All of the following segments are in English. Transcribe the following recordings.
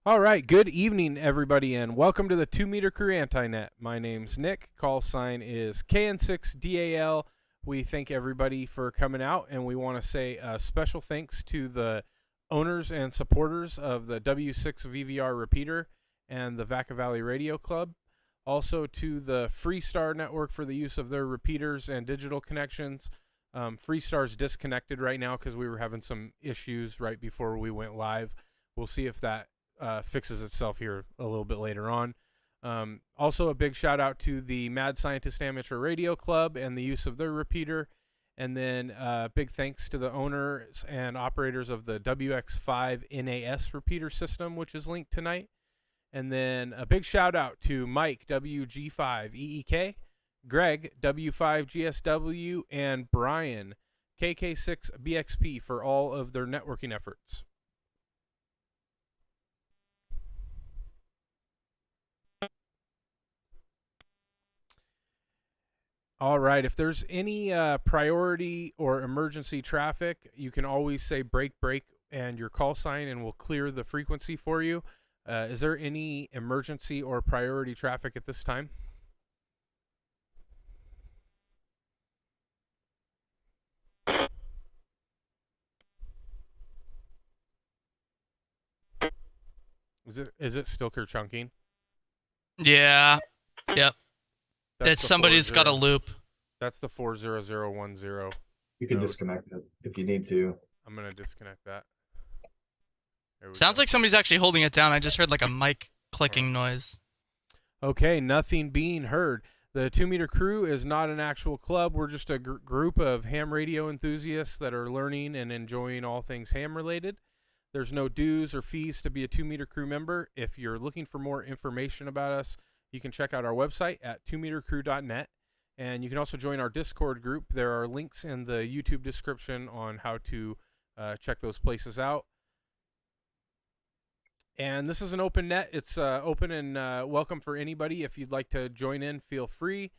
All right, good evening, everybody, and welcome to the 2 Meter Crew Anti-Net. My name's Nick. Call sign is KN6DAL. We thank everybody for coming out, and we want to say a special thanks to the owners and supporters of the W6 VVR repeater and the Vaca Valley Radio Club. Also to the FreeStar network for the use of their repeaters and digital connections. FreeStar's disconnected right now because we were having some issues right before we went live. We'll see if that fixes itself here a little bit later on. Also a big shout out to the Mad Scientist Amateur Radio Club and the use of their repeater. And then big thanks to the owners and operators of the WX5 NAS repeater system, which is linked tonight. And then a big shout out to Mike WG5EEK, Greg W5GSW, and Brian KK6BXP for all of their networking efforts. All right, if there's any priority or emergency traffic, you can always say break, and your call sign, and we'll clear the frequency for you. Is there any emergency or priority traffic at this time? Is it still chunking? Yeah. Yep. It's somebody's got a loop. That's the 40010. You can disconnect it if you need to. I'm gonna disconnect that. Sounds like somebody's actually holding it down. I just heard like a mic clicking noise. Okay, nothing being heard. The 2 Meter Crew is not an actual club. We're just a group of ham radio enthusiasts that are learning and enjoying all things ham related. There's no dues or fees to be a 2 Meter Crew member. If you're looking for more information about us, you can check out our website at 2metercrew.net, and you can also join our Discord group. There are links in the YouTube description on how to check those places out. And this is an open net. It's open and welcome for anybody. If you'd like to join in, feel free.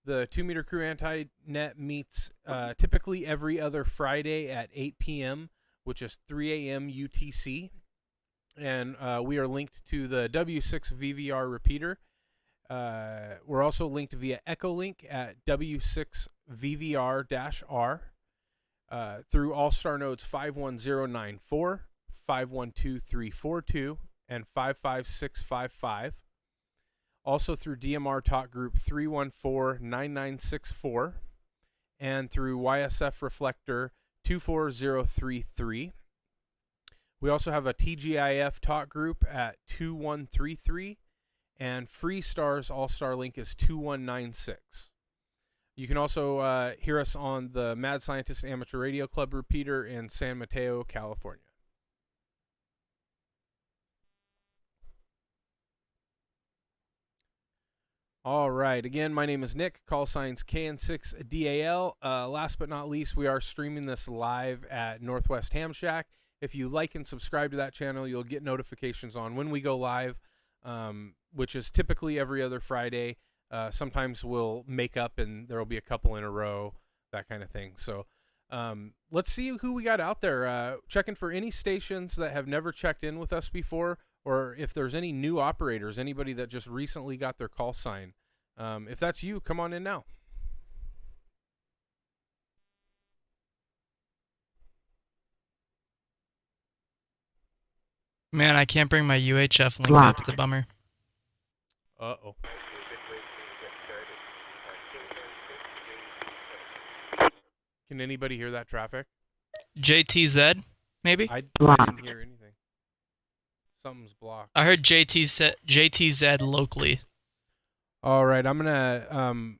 The 2 Meter Crew Anti-Net meets typically every other Friday at 8 p.m., which is 3 a.m. UTC. And we are linked to the W6 VVR repeater. We're also linked via Echolink at W6VVR-R through AllStar nodes 51094, 512342, and 55655. Also through DMR Talk Group 3149964, and through YSF Reflector 24033. We also have a TGIF Talk Group at 2133. And FreeStar's AllStar link is 2196. You can also hear us on the Mad Scientist Amateur Radio Club repeater in San Mateo, California. All right. Again, my name is Nick. Call signs KN6DAL. Last but not least, we are streaming this live at Northwest Ham Shack. If you like and subscribe to that channel, you'll get notifications on when we go live. Which is typically every other Friday. Sometimes we'll make up and there will be a couple in a row, that kind of thing. So let's see who we got out there. Checking for any stations that have never checked in with us before, or if there's any new operators, anybody that just recently got their call sign. If that's you, come on in now. Man, I can't bring my UHF link up. It's a bummer. Uh-oh. Can anybody hear that traffic? JTZ, maybe? I didn't hear anything. Something's blocked. I heard JTZ locally. All right, I'm gonna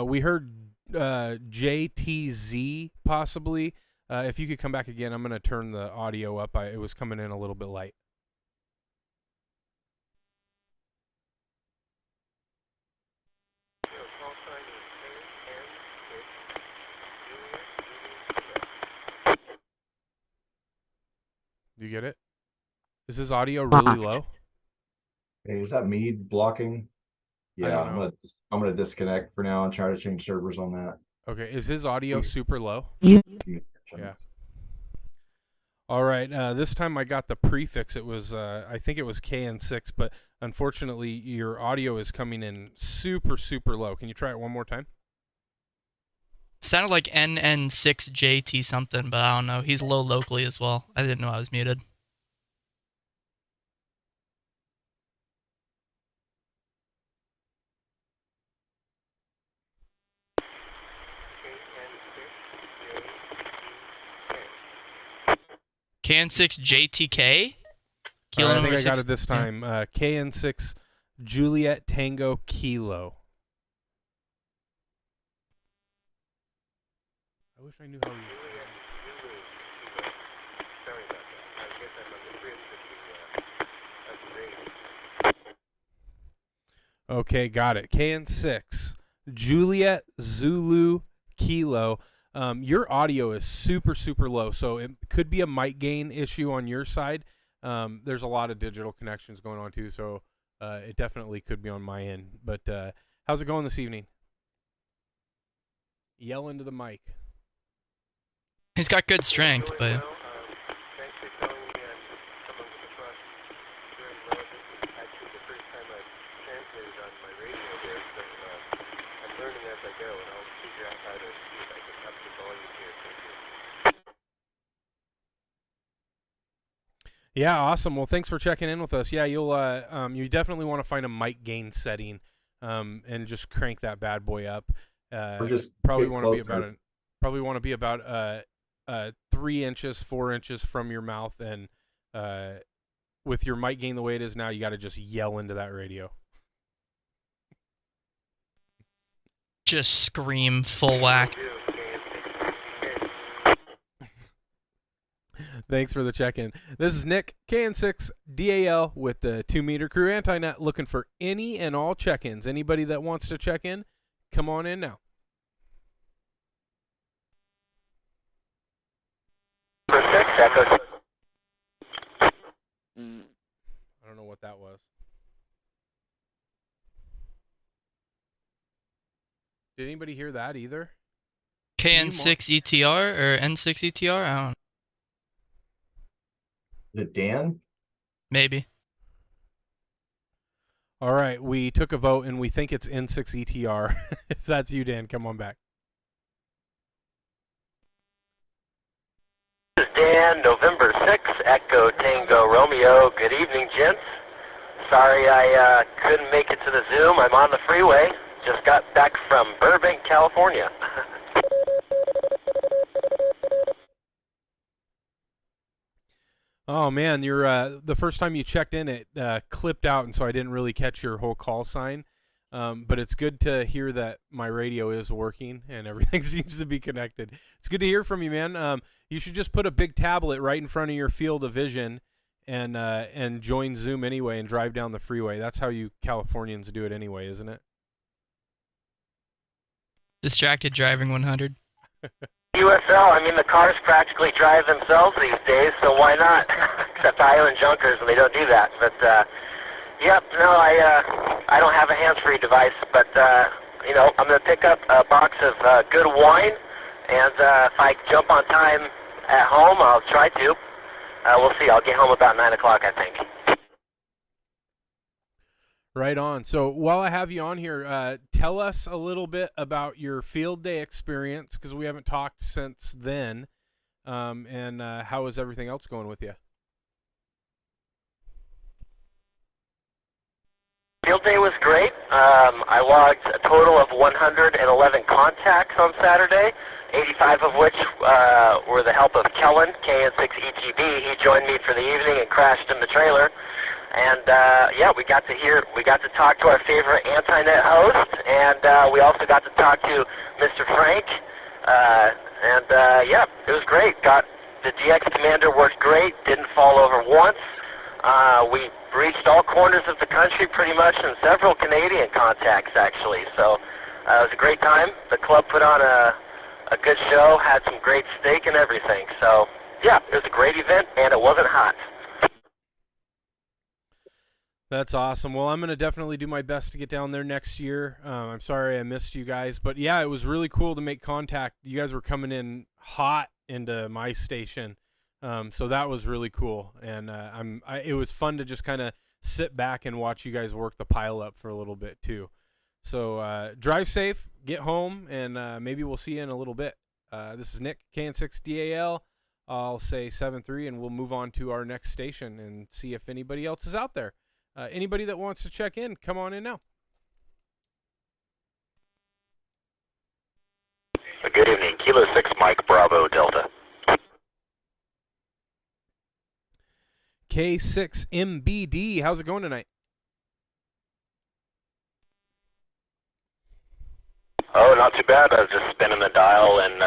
we heard JTZ possibly. If you could come back again, I'm gonna turn the audio up. It was coming in a little bit light. Do you get it? Is his audio really low? Hey, is that me blocking? I Yeah, don't know. I'm gonna disconnect for now and try to change servers on that. Okay, is his audio super low? Yeah. All right, this time I got the prefix. It was, I think it was KN6, but unfortunately your audio is coming in super, super low. Can you try it one more time? Sounded like NN6JT something, but I don't know. He's low locally as well. I didn't know I was muted. KN6JTK? All right, I think I got it this time. Yeah. KN6 Juliet Tango Kilo. I wish I knew how to use it. Okay, got it. KN6 Juliet Zulu Kilo. Your audio is super, super low, so it could be a mic gain issue on your side. There's a lot of digital connections going on too, so it definitely could be on my end. But how's it going this evening? Yell into the mic. He's got good strength, but... Yeah, awesome. Well, thanks for checking in with us. Yeah, you'll you definitely want to find a mic gain setting, and just crank that bad boy up. Or just probably want to be about 3 inches, 4 inches from your mouth, and with your mic gain the way it is now, you got to just yell into that radio. Just scream full whack. Thanks for the check-in. This is Nick, KN6 DAL with the 2-meter crew anti-net, looking for any and all check-ins. Anybody that wants to check in, come on in now. I don't know what that was. Did anybody hear that either? KN6 ETR or N6 ETR? I don't know. Is it Dan? Maybe. All right, we took a vote, and we think it's N6 ETR. If that's you, Dan, come on back. This is Dan, November 6, Echo Tango Romeo. Good evening, gents. Sorry I couldn't make it to the Zoom. I'm on the freeway. Just got back from Burbank, California. Oh man, you're the first time you checked in, it clipped out, and so I didn't really catch your whole call sign. But it's good to hear that my radio is working and everything seems to be connected. It's good to hear from you, man. You should just put a big tablet right in front of your field of vision and join Zoom anyway and drive down the freeway. That's how you Californians do it anyway, isn't it? Distracted driving 100. USL, I mean, the cars practically drive themselves these days, so why not? Except island junkers, and they don't do that. But, yep, no, I don't have a hands-free device, but, you know, I'm going to pick up a box of good wine, and if I jump on time at home, I'll try to. We'll see. I'll get home about 9 o'clock, I think. Right on. So while I have you on here, tell us a little bit about your field day experience, because we haven't talked since then, and how is everything else going with you? Field day was great. I logged a total of 111 contacts on Saturday, 85 of which were the help of Kellen, KN6EGB. He joined me for the evening and crashed in the trailer. And yeah, we got to talk to our favorite anti-net host, and we also got to talk to Mr. Frank. Yeah, it was great. The DX Commander worked great, didn't fall over once. We reached all corners of the country pretty much, and several Canadian contacts actually. So it was a great time. The club put on a good show, had some great steak and everything. So yeah, it was a great event, and it wasn't hot. That's awesome. Well, I'm going to definitely do my best to get down there next year. I'm sorry I missed you guys, but yeah, it was really cool to make contact. You guys were coming in hot into my station. So that was really cool, and it was fun to just kind of sit back and watch you guys work the pile up for a little bit too. So drive safe, get home, and maybe we'll see you in a little bit. This is Nick, KN6DAL. I'll say 7-3, and we'll move on to our next station and see if anybody else is out there. Anybody that wants to check in, come on in now. Good evening, Kilo 6 Mike Bravo Delta. K6MBD, how's it going tonight? Oh, not too bad. I was just spinning the dial and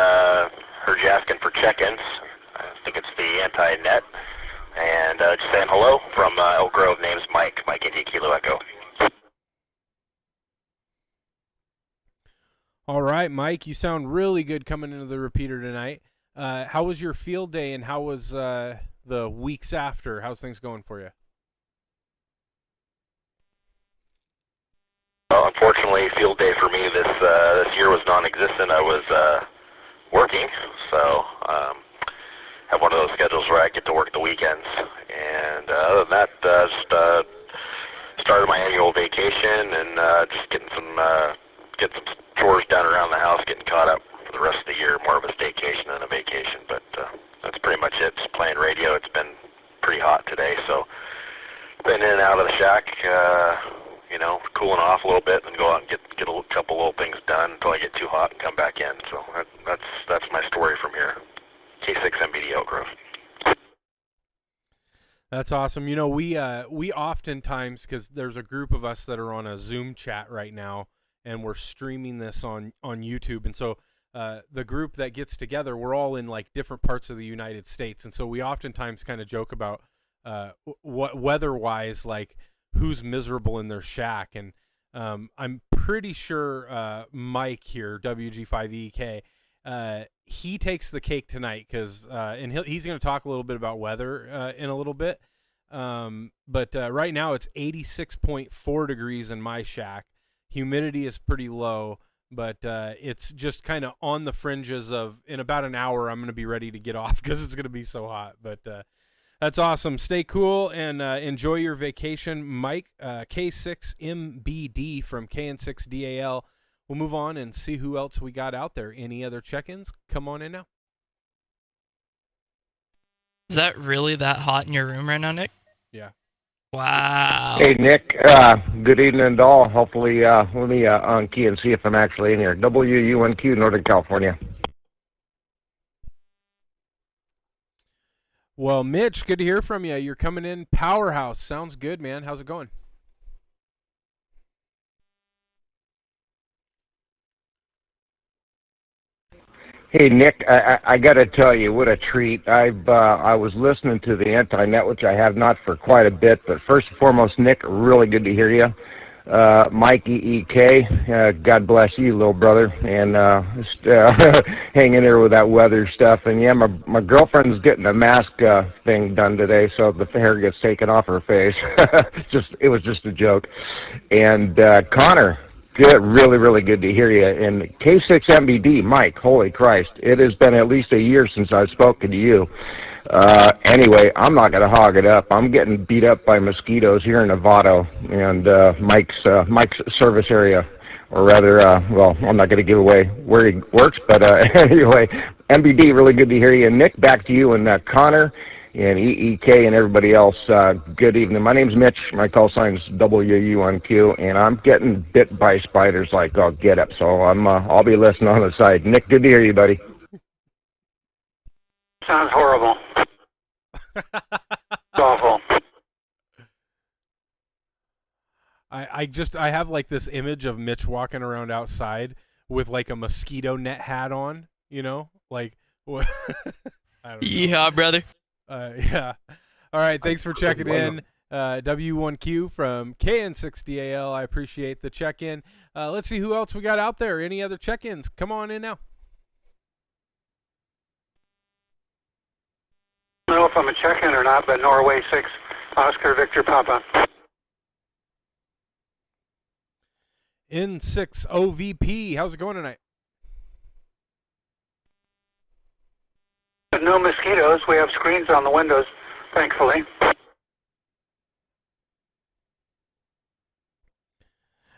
heard you asking for check-ins. I think it's the anti-net. And just saying hello from Elk Grove. Name's Mike India Kilo Echo. All right, Mike, you sound really good coming into the repeater tonight. How was your field day, and how was the weeks after? How's things going for you? Well, unfortunately, field day for me this year was non-existent. I was working, so have one of those schedules where I get to work the weekends. And other than that, just started my annual vacation and just getting some chores done around the house, getting caught up for the rest of the year. More of a staycation than a vacation, but that's pretty much it. Just playing radio. It's been pretty hot today, so been in and out of the shack, cooling off a little bit, and go out and get a couple little things done until I get too hot and come back in. So that's my story from here. K6MBD Elk Grove. That's awesome. We oftentimes, because there's a group of us that are on a Zoom chat right now, and we're streaming this on YouTube, and so the group that gets together, we're all in like different parts of the United States, and so we oftentimes kind of joke about what weather-wise, like who's miserable in their shack, and I'm pretty sure Mike here, WG5EK, he takes the cake tonight because and he's going to talk a little bit about weather in a little bit, but right now it's 86.4 degrees in my shack. Humidity is pretty low, but it's just kind of on the fringes of, in about an hour, I'm going to be ready to get off because it's going to be so hot. But that's awesome. Stay cool and enjoy your vacation. Mike, K6MBD from KN6DAL. We'll move on and see who else we got out there. Any other check-ins? Come on in now. Is that really that hot in your room right now, Nick? Yeah. Wow. Hey, Nick. Good evening to all. Hopefully, let me unkey and see if I'm actually in here. WUNQ, Northern California. Well, Mitch, good to hear from you. You're coming in powerhouse. Sounds good, man. How's it going? Hey, Nick, I got to tell you, what a treat. I was listening to the Anti-Net, which I have not for quite a bit, but first and foremost, Nick, really good to hear you. Mike EEK, God bless you, little brother, and hanging there with that weather stuff. And yeah, my girlfriend's getting a mask thing done today, so the hair gets taken off her face. It was just a joke. And Connor, good, really, really good to hear you. And K6MBD, Mike, holy Christ, it has been at least a year since I've spoken to you. Anyway, I'm not going to hog it up. I'm getting beat up by mosquitoes here in Novato and Mike's service area, or rather, well, I'm not going to give away where he works, but anyway, MBD, really good to hear you. And Nick, back to you. And Connor, And EEK and everybody else, good evening. My name's Mitch. My call sign's WUNQ, and I'm getting bit by spiders like I'll get up. So I'll be listening on the side. Nick, good to hear you, buddy. Sounds horrible. It's awful. I have like this image of Mitch walking around outside with like a mosquito net hat on, you know, like what? I don't know. Yeah, brother. Yeah. All right. Thanks for checking in. W1Q from KN6DAL. I appreciate the check-in. Let's see who else we got out there. Any other check-ins? Come on in now. I don't know if I'm a check-in or not, but Norway 6, Oscar Victor Papa. N6 OVP. How's it going tonight? No mosquitoes. We have screens on the windows, thankfully.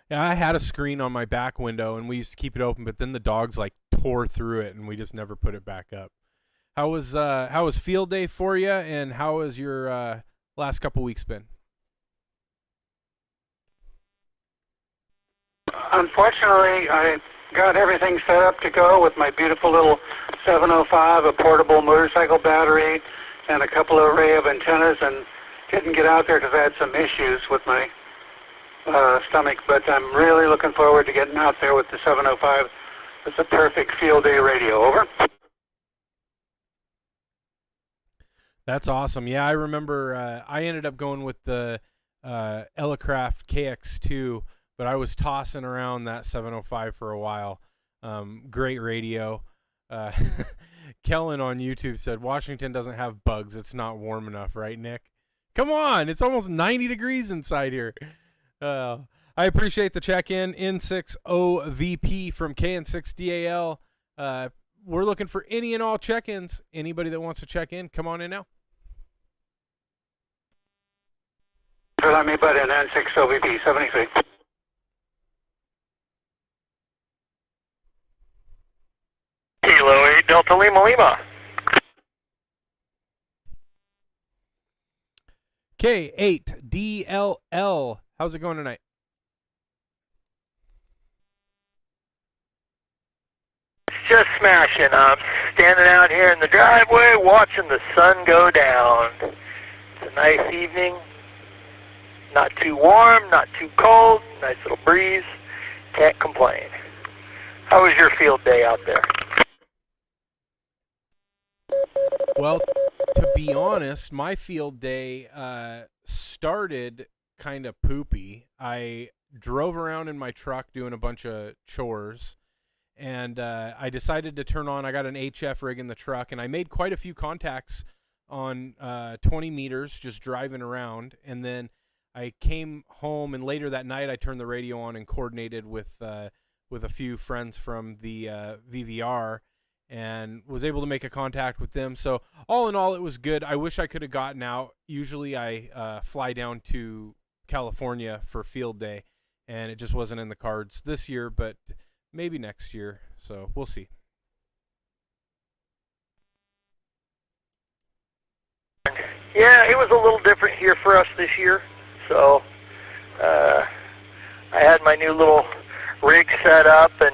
Yeah, I had a screen on my back window, and we used to keep it open, but then the dogs like tore through it, and we just never put it back up. How was field day for you, and how has your last couple weeks been? Unfortunately, I got everything set up to go with my beautiful little 705, a portable motorcycle battery, and a couple of array of antennas, and didn't get out there because I had some issues with my stomach. But I'm really looking forward to getting out there with the 705. It's a perfect field day radio. Over. That's awesome. Yeah, I remember I ended up going with the Elecraft KX2, but I was tossing around that 705 for a while. Great radio. Kellen on YouTube said, Washington doesn't have bugs. It's not warm enough, right, Nick? Come on. It's almost 90 degrees inside here. I appreciate the check-in. N6OVP from KN6DAL. We're looking for any and all check-ins. Anybody that wants to check in, come on in now. Let me butt in N6OVP 73. Kilo 8 Delta Lima Lima. K8DLL. How's it going tonight? Just smashing. I'm standing out here in the driveway watching the sun go down. It's a nice evening. Not too warm, not too cold. Nice little breeze. Can't complain. How was your field day out there? Well, to be honest, my field day started kind of poopy. I drove around in my truck doing a bunch of chores, and I decided to turn on, I got an HF rig in the truck, and I made quite a few contacts on 20 meters just driving around, and then I came home, and later that night I turned the radio on and coordinated with a few friends from the VVR, and was able to make a contact with them. So all in all, it was good. I wish I could have gotten out. Usually I fly down to California for field day, and it just wasn't in the cards this year, but maybe next year. So we'll see. Yeah, it was a little different here for us this year. So I had my new little rig set up and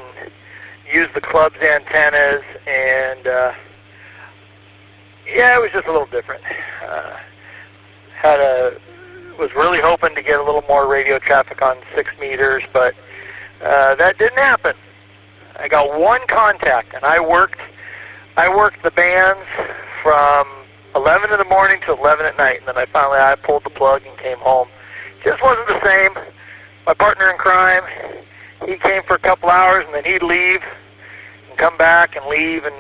used the club's antennas, and yeah, it was just a little different. Was really hoping to get a little more radio traffic on 6 meters, but that didn't happen. I got one contact, and I worked the bands from 11 in the morning to 11 at night, and then I pulled the plug and came home. Just wasn't the same. My partner in crime, he came for a couple hours, and then he'd leave and come back and leave, and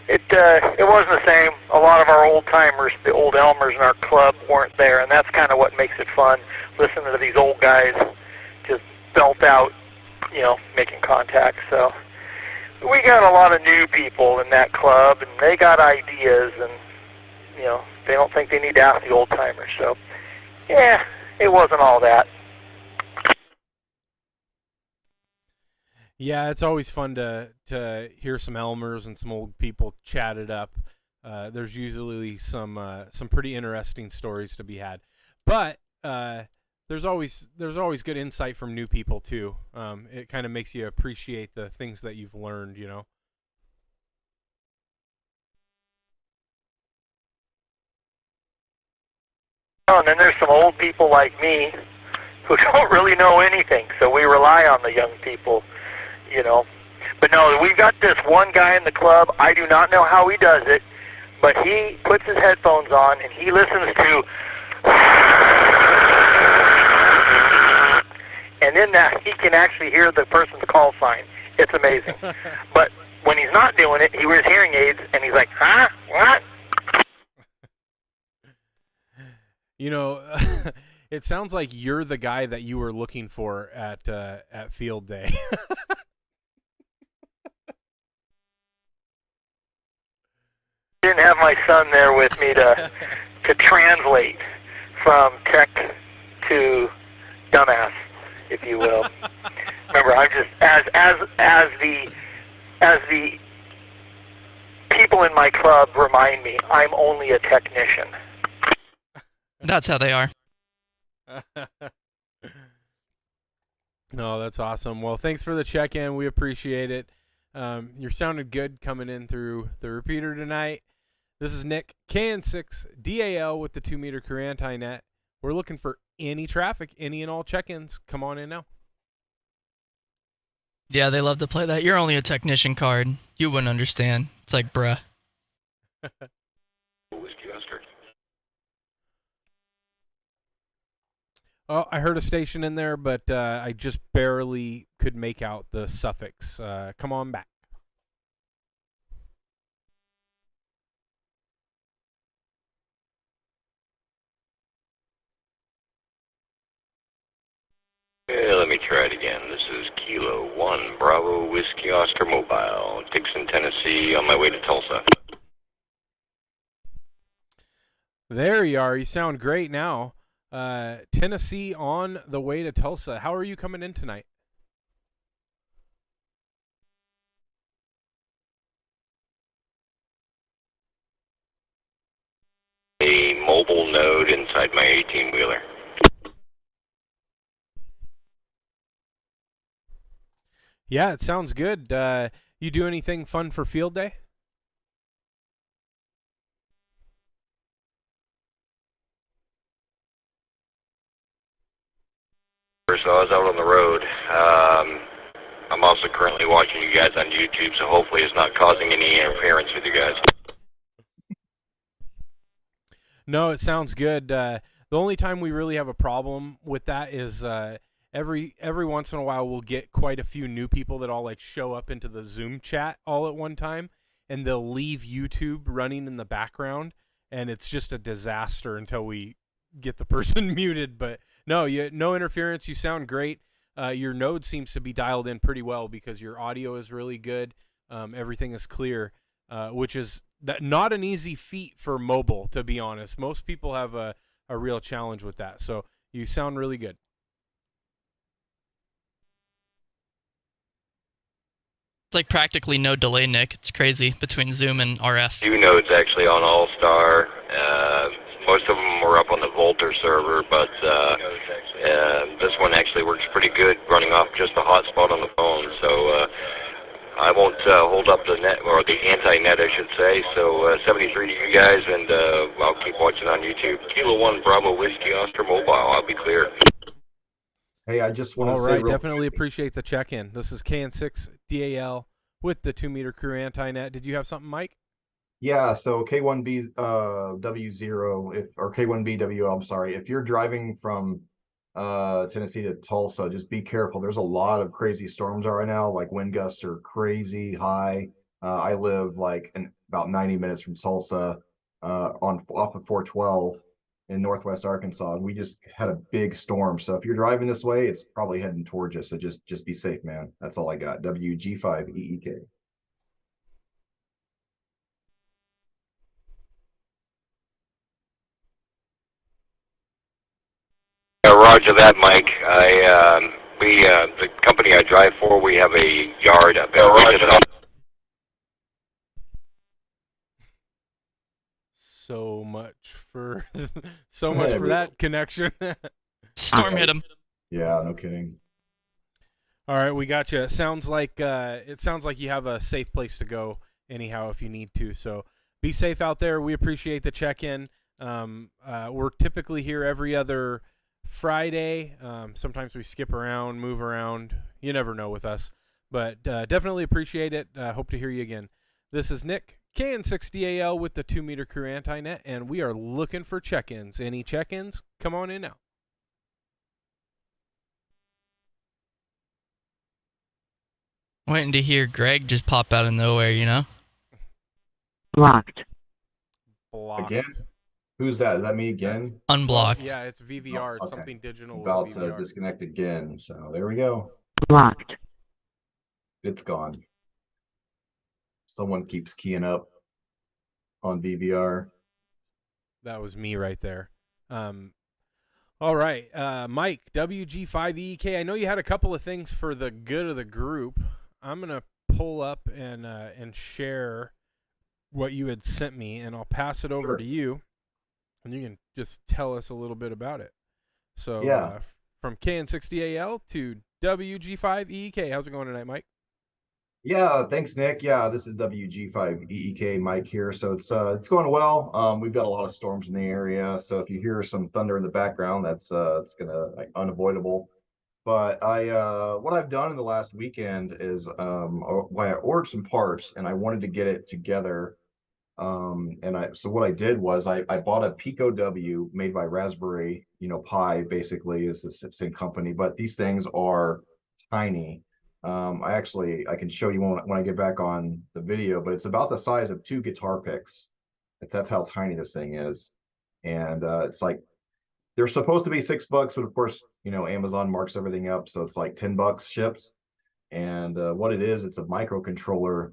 it wasn't the same. A lot of our old timers, the old Elmers in our club, weren't there, and that's kind of what makes it fun, listening to these old guys just belt out, making contact. So we got a lot of new people in that club, and they got ideas, and they don't think they need to ask the old timers. So yeah, it wasn't all that. Yeah, it's always fun to hear some Elmers and some old people chat it up. there's usually some pretty interesting stories to be had. But there's always good insight from new people too. It kind of makes you appreciate the things that you've learned, you know. And then there's some old people like me who don't really know anything, so we rely on the young people, you know. But no, we've got this one guy in the club. I do not know how he does it, but he puts his headphones on and he listens to, and in that he can actually hear the person's call sign. It's amazing. But when he's not doing it, he wears hearing aids and he's like, huh? What? You know, it sounds like you're the guy that you were looking for at field day. Didn't have my son there with me to translate from tech to dumbass, if you will. Remember, I'm just as the people in my club remind me, I'm only a technician. That's how they are. No, that's awesome. Well, thanks for the check-in. We appreciate it. You're sounding good coming in through the repeater tonight. This is Nick, KN6DAL with the 2-meter career anti-net. We're looking for any traffic, any and all check-ins. Come on in now. Yeah, they love to play that. You're only a technician card. You wouldn't understand. It's like, bruh. Oh, I heard a station in there, but I just barely could make out the suffix. Come on back. Let me try it again. This is Kilo 1 Bravo Whiskey Oscar Mobile, Dixon, Tennessee, on my way to Tulsa. There you are. You sound great now. Tennessee on the way to Tulsa. How are you coming in tonight? A mobile node inside my 18-wheeler. Yeah, it sounds good. You do anything fun for field day? So I was out on the road. I'm also currently watching you guys on YouTube, so hopefully it's not causing any interference with you guys. No, it sounds good. The only time we really have a problem with that is every once in a while we'll get quite a few new people that all like show up into the Zoom chat all at one time, and they'll leave YouTube running in the background, and it's just a disaster until we get the person muted. But no, no interference. You sound great. Your node seems to be dialed in pretty well because your audio is really good. Everything is clear, which is not an easy feat for mobile, to be honest. Most people have a real challenge with that. So you sound really good. It's like practically no delay, Nick. It's crazy between Zoom and RF. 2 nodes actually on AllStar. Most of them were up on the Volter server, but this one actually works pretty good, running off just a hotspot on the phone. So I won't hold up the net, or the anti-net, I should say. So 73 to you guys, and I'll keep watching on YouTube. Kilo 1 Bravo Whiskey Oscar Mobile. I'll be clear. Hey, I just want to All say right, definitely appreciate the check-in. This is KN6DAL with the 2-meter crew anti-net. Did you have something, Mike? Yeah, so K1B W0 or K1BWL, I'm sorry. If you're driving from Tennessee to Tulsa, just be careful. There's a lot of crazy storms out right now. Like wind gusts are crazy high. I live like about 90 minutes from Tulsa off of 412 in northwest Arkansas, and we just had a big storm. So if you're driving this way, it's probably heading towards you. So just be safe, man. That's all I got. WG5EEK. Roger that, Mike. The company I drive for, we have a yard up there. so much for so much for that connection. Storm hit him. Yeah, no kidding. All right, we got you. It sounds like you have a safe place to go anyhow if you need to. So be safe out there. We appreciate the check-in. We're typically here every other Friday. Sometimes we skip around, move around. You never know with us, but definitely appreciate it. Hope to hear you again. This is Nick, KN6DAL with the 2 Meter Crew Anti-Net, and we are looking for check-ins. Any check-ins? Come on in now. Waiting to hear Greg just pop out of nowhere, you know? Blocked. Again? Who's that? Is that me again? Unblocked. Yeah, it's VVR. It's Okay. something digital About with to VVR. disconnect again. So there we go. Blocked. It's gone. Someone keeps keying up on VVR. That was me right there. All right, Mike, WG5EK. I know you had a couple of things for the good of the group. I'm gonna pull up and share what you had sent me, and I'll pass it over to you, and you can just tell us a little bit about it. So, Yeah. From KN6DAL to WG5EK. How's it going tonight, Mike? Yeah, thanks, Nick. Yeah, this is WG5EEK Mike here. So it's going well. We've got a lot of storms in the area, so if you hear some thunder in the background, that's it's gonna unavoidable. But what I've done in the last weekend is I ordered some parts and I wanted to get it together. So what I did was I bought a Pico W made by Raspberry, Pi basically is the same company, but these things are tiny. I can show you when I get back on the video, but it's about the size of 2 guitar picks. That's how tiny this thing is. And it's like, they're supposed to be $6, but of course, Amazon marks everything up. So it's like $10 ships. And what it is, it's a microcontroller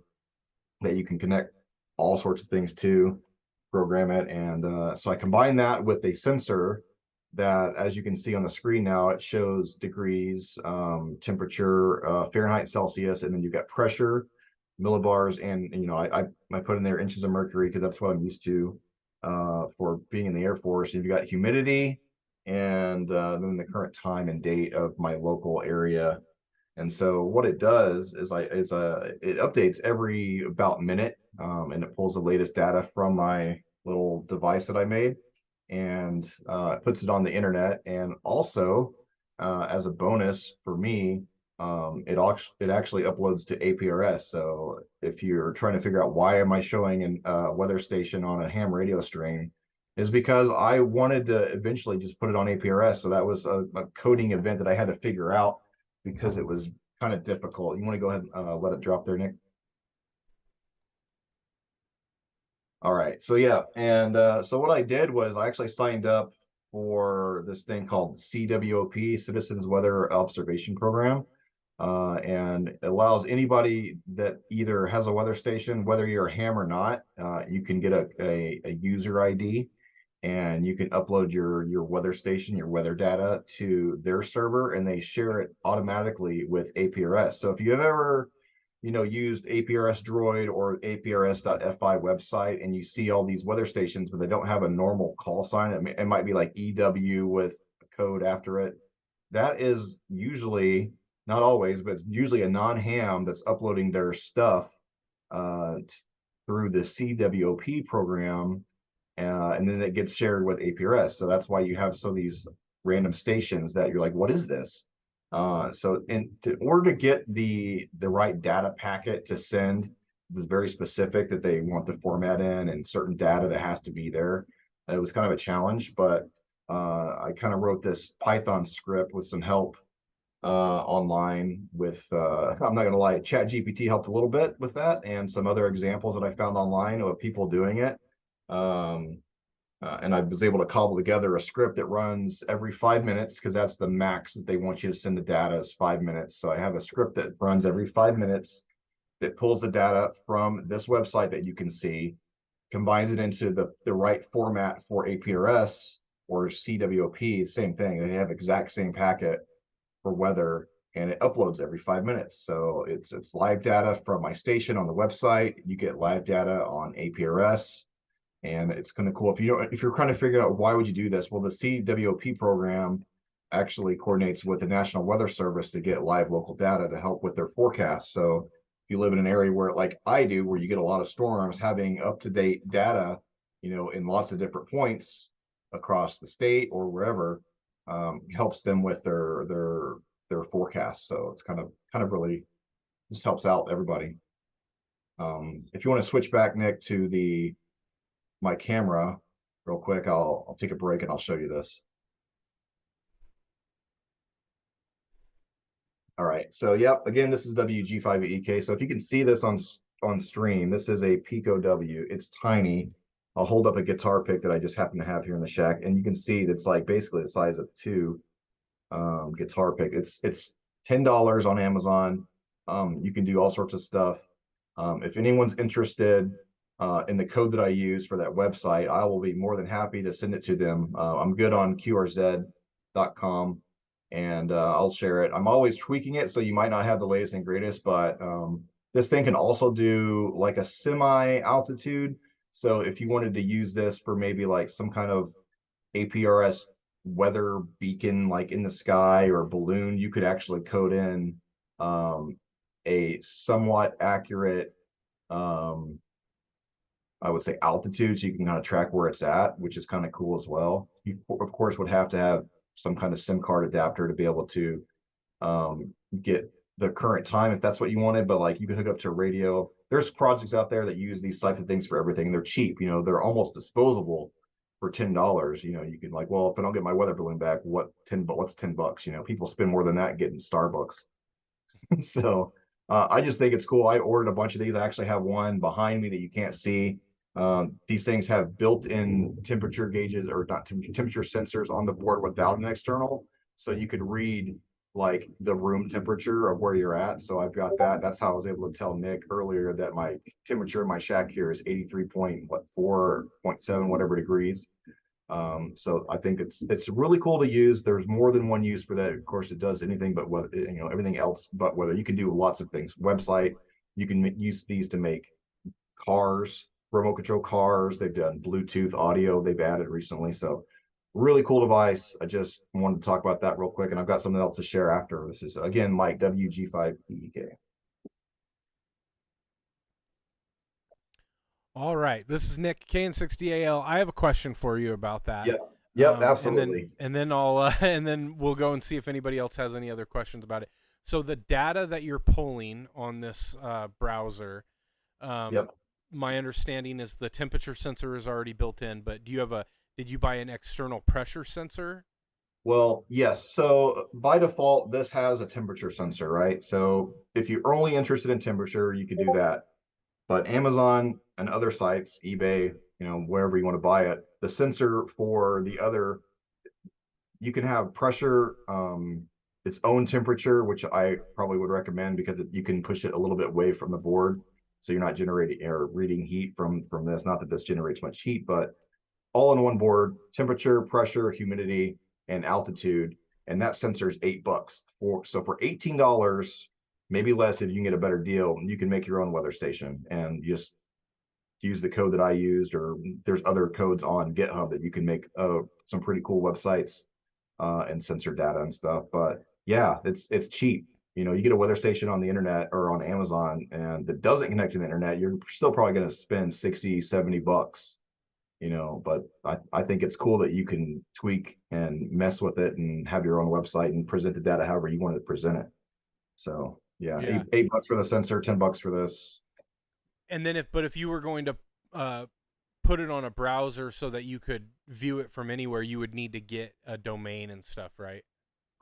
that you can connect all sorts of things to, program it. And so I combine that with a sensor that, as you can see on the screen now, it shows degrees, temperature, Fahrenheit, Celsius, and then you've got pressure, millibars, and I put in there inches of mercury because that's what I'm used to for being in the Air Force. And you've got humidity and then the current time and date of my local area. And so what it does is it updates every about minute, and it pulls the latest data from my little device that I made, and puts it on the internet. And also, as a bonus for me, it actually uploads to APRS. So if you're trying to figure out why am I showing a weather station on a ham radio string, is because I wanted to eventually just put it on APRS. So that was a coding event that I had to figure out because it was kind of difficult. You want to go ahead and let it drop there, Nick? All right, so yeah, and so what I did was I actually signed up for this thing called CWOP, Citizens Weather Observation Program, and it allows anybody that either has a weather station, whether you're a ham or not, you can get a user ID, and you can upload your weather station, your weather data to their server, and they share it automatically with APRS. So if you've ever used APRS Droid or APRS.fi website, and you see all these weather stations, but they don't have a normal call sign. It might be like EW with a code after it. That is usually, not always, but it's usually a non-ham that's uploading their stuff through the CWOP program, and then it gets shared with APRS. So that's why you have these random stations that you're like, what is this? So in order to get the right data packet to send, is very specific that they want the format in and certain data that has to be there. It was kind of a challenge, but I kind of wrote this Python script with some help online with, I'm not going to lie, ChatGPT helped a little bit with that, and some other examples that I found online of people doing it. And I was able to cobble together a script that runs every 5 minutes, because that's the max that they want you to send the data is 5 minutes. So I have a script that runs every 5 minutes that pulls the data from this website that you can see, combines it into the right format for APRS or CWOP, same thing. They have exact same packet for weather, and it uploads every 5 minutes. So it's live data from my station on the website. You get live data on APRS. And it's kind of cool. If you're kind of figuring out why would you do this, well, the CWOP program actually coordinates with the National Weather Service to get live local data to help with their forecast. So if you live in an area where, like I do, where you get a lot of storms, having up-to-date data, in lots of different points across the state or wherever, helps them with their forecast. So it's kind of really just helps out everybody. If you want to switch back, Nick, to my camera real quick, I'll take a break and I'll show you this. All right, so yep, again, this is WG5EK. So if you can see this on stream, this is a Pico W. It's tiny. I'll hold up a guitar pick that I just happen to have here in the shack, and you can see that's like basically the size of two guitar pick. It's $10 on Amazon. You can do all sorts of stuff. If anyone's interested in the code that I use for that website, I will be more than happy to send it to them. I'm good on QRZ.com, and I'll share it. I'm always tweaking it, so you might not have the latest and greatest, but this thing can also do like a semi-altitude. So if you wanted to use this for maybe like some kind of APRS weather beacon, like in the sky or balloon, you could actually code in a somewhat accurate, I would say, altitude, so you can kind of track where it's at, which is kind of cool as well. You, of course, would have to have some kind of SIM card adapter to be able to get the current time if that's what you wanted, but like you could hook up to a radio. There's projects out there that use these type of things for everything. They're cheap, they're almost disposable for $10. You can like, well, if I don't get my weather balloon back, what's $10? People spend more than that getting Starbucks. So I just think it's cool. I ordered a bunch of these. I actually have one behind me that you can't see. These things have built-in temperature gauges, or not temperature sensors on the board without an external, so you could read like the room temperature of where you're at. So I've got that. That's how I was able to tell Nick earlier that my temperature in my shack here is 83.4.7 whatever degrees. So I think it's really cool to use. There's more than one use for that. Of course, it does anything but weather, everything else but weather. You can do lots of things. Website, you can use these to make cars, remote control cars. They've done Bluetooth audio they've added recently. So really cool device. I just wanted to talk about that real quick, and I've got something else to share after. This is again Mike, WG5EK. All right, this is Nick, KN6DAL. I have a question for you about that. Yep, absolutely. And then I'll and then we'll go and see if anybody else has any other questions about it. So the data that you're pulling on this browser, my understanding is the temperature sensor is already built in, but did you buy an external pressure sensor? Well, yes. So by default, this has a temperature sensor, right? So if you're only interested in temperature, you could do that. But Amazon and other sites, eBay, wherever you want to buy it, the sensor for the other, you can have pressure, its own temperature, which I probably would recommend because you can push it a little bit away from the board, so you're not generating or reading heat from this. Not that this generates much heat, but all in one board: temperature, pressure, humidity, and altitude. And that sensor is $8. So for $18, maybe less if you can get a better deal, you can make your own weather station and just use the code that I used, or there's other codes on GitHub that you can make some pretty cool websites and sensor data and stuff. But yeah, it's cheap. You get a weather station on the internet or on Amazon and that doesn't connect to the internet, you're still probably going to spend $60-$70. But I think it's cool that you can tweak and mess with it and have your own website and present the data however you want to present it. So yeah. $8 for the sensor, $10 for this. And then if you were going to put it on a browser so that you could view it from anywhere, you would need to get a domain and stuff, right?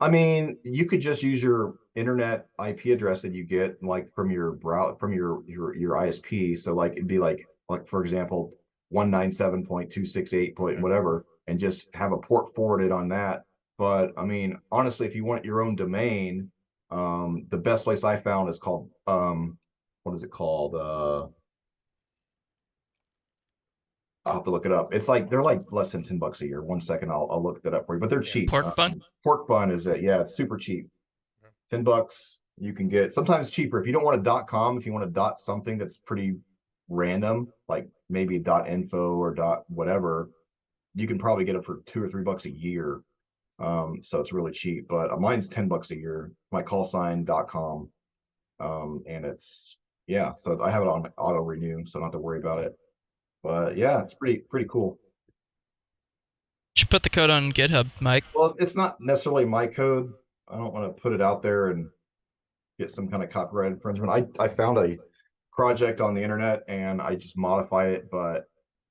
I mean, you could just use your internet IP address that you get like from your browser, from your ISP. So like it'd be like for example, 197.268. whatever, and just have a port forwarded on that. But I mean, honestly, if you want your own domain, the best place I found is called what is it called? I'll have to look it up. It's like they're like less than $10 a year. 1 second, I'll look that up for you. But they're cheap. Pork bun. Pork bun is it? Yeah, it's super cheap. $10 you can get. Sometimes cheaper if you don't want a .com. If you want a .something that's pretty random, like maybe .info or .whatever, you can probably get it for $2 or $3 a year. So it's really cheap, but mine's $10 a year, my callsign.com. And it's, yeah, so I have it on auto renew, so I don't have to worry about it. But yeah, it's pretty cool. You should put the code on GitHub, Mike. Well, it's not necessarily my code. I don't want to put it out there and get some kind of copyright infringement. I found a project on the internet and I just modified it, but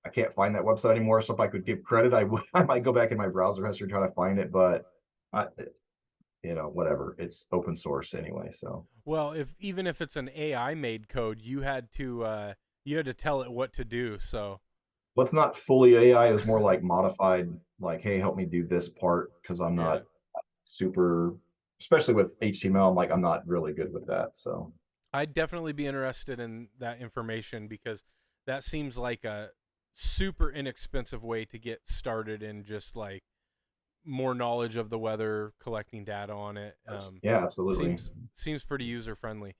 I can't find that website anymore. So if I could give credit, I would. I might go back in my browser history try to find it, but whatever. It's open source anyway. So well, even if it's an AI made code, you had to tell it what to do. So well, it's not fully AI. It's more like modified. Like, hey, help me do this part because I'm not super, especially with HTML. I'm not really good with that. So I'd definitely be interested in that information because that seems like a super inexpensive way to get started in just like more knowledge of the weather, collecting data on it. Yeah, absolutely. Seems pretty user friendly.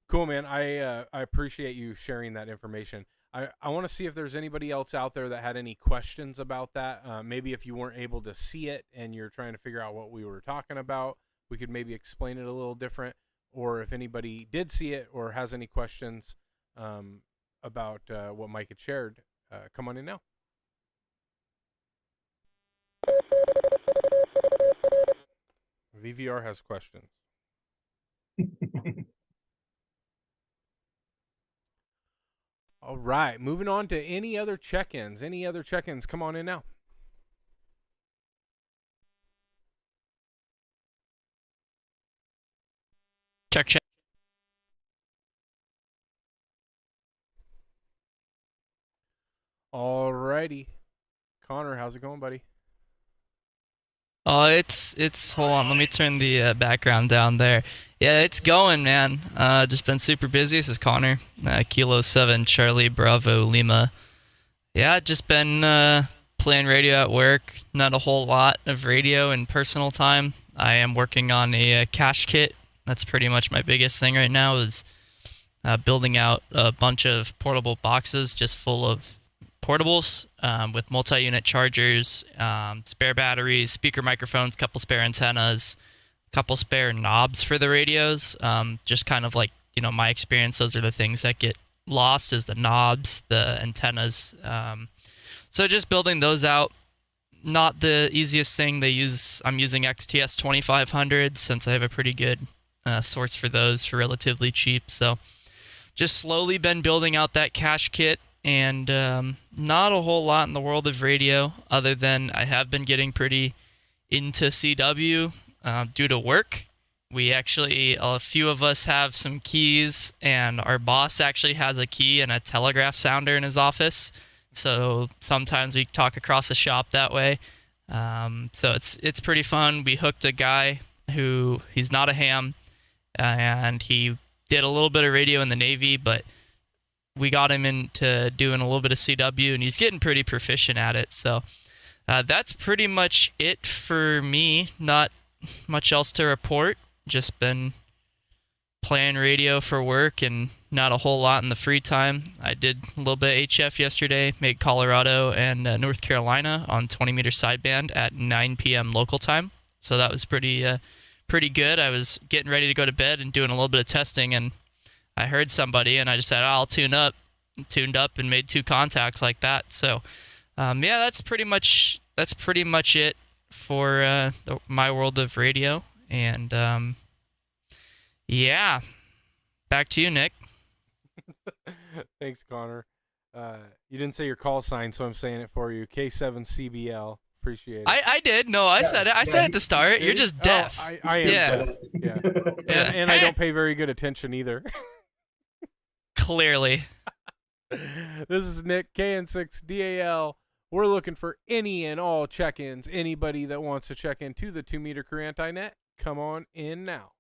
Cool, man. I appreciate you sharing that information. I want to see if there's anybody else out there that had any questions about that. Maybe if you weren't able to see it and you're trying to figure out what we were talking about, we could maybe explain it a little different. Or if anybody did see it or has any questions about what Mike had shared, come on in now. VVR has questions. All right, moving on to any other check-ins. Any other check-ins? Come on in now. Check. All righty. Connor, how's it going, buddy? It's hold on, let me turn the background down there. Yeah, it's going, man. Just been super busy. This is Connor, Kilo 7 Charlie Bravo Lima. Yeah, just been playing radio at work. Not a whole lot of radio in personal time. I am working on a cache kit. That's pretty much my biggest thing right now is building out a bunch of portable boxes just full of portables with multi-unit chargers, spare batteries, speaker microphones, couple spare antennas, couple spare knobs for the radios. Just kind of like, my experience, those are the things that get lost is the knobs, the antennas. So just building those out, not the easiest thing. I'm using XTS 2500 since I have a pretty good source for those for relatively cheap. So just slowly been building out that cache kit. And not a whole lot in the world of radio other than I have been getting pretty into CW due to work. We actually, a few of us have some keys, and our boss actually has a key and a telegraph sounder in his office. So sometimes we talk across the shop that way. So it's pretty fun. We hooked a guy who, he's not a ham, and he did a little bit of radio in the Navy, but we got him into doing a little bit of CW, and he's getting pretty proficient at it. So that's pretty much it for me. Not much else to report. Just been playing radio for work and not a whole lot in the free time. I did a little bit of HF yesterday, made Colorado and North Carolina on 20-meter sideband at 9 p.m. local time. So that was pretty good. I was getting ready to go to bed and doing a little bit of testing, and I heard somebody, and I just said, I'll tuned up and made 2 contacts like that. So, yeah, that's pretty much it for my world of radio. And, yeah, back to you, Nick. Thanks, Connor. You didn't say your call sign, so I'm saying it for you. K7CBL. Appreciate it. I did. No, I said it. I said it at the start. You're just deaf. I am deaf. Yeah. And I don't pay very good attention either. Clearly. This is Nick, KN6DAL. We're looking for any and all check-ins. Anybody that wants to check into the 2-meter career anti-net, come on in now.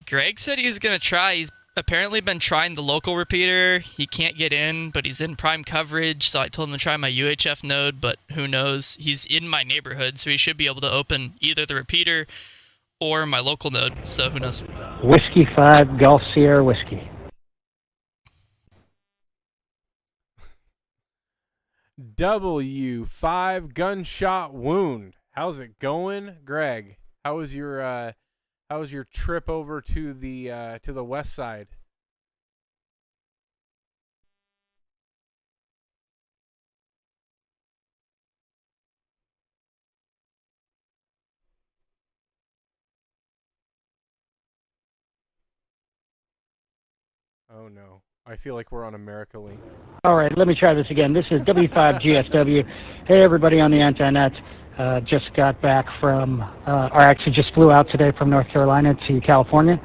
Greg said he was going to try. He's apparently been trying the local repeater. He can't get in, but he's in prime coverage, so I told him to try my UHF node, but who knows? He's in my neighborhood, so he should be able to open either the repeater or my local node, so who knows? Whiskey 5, Golf Sierra Whiskey. W5 gunshot wound. How's it going, Greg? How was your trip over to the west side? Oh no. I feel like we're on America Link. All right, let me try this again. This is W5GSW. Hey, everybody on the Anti-Net. Just got back from, or actually just flew out today from North Carolina to California.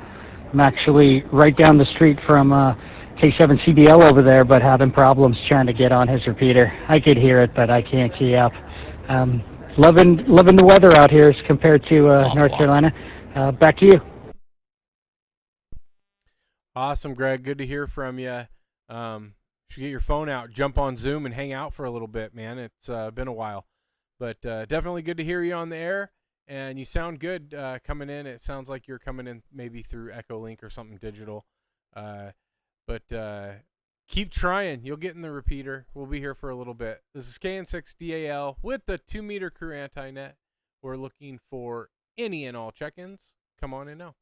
I'm actually right down the street from K7CBL over there, but having problems trying to get on his repeater. I could hear it, but I can't key up. Loving the weather out here as compared to North Carolina. Back to you. Awesome, Greg. Good to hear from you. Should get your phone out, jump on Zoom, and hang out for a little bit, man. It's been a while, but definitely good to hear you on the air. And you sound good coming in. It sounds like you're coming in maybe through Echolink or something digital. But keep trying. You'll get in the repeater. We'll be here for a little bit. This is KN6DAL with the 2-meter crew Anti-Net. We're looking for any and all check-ins. Come on in now.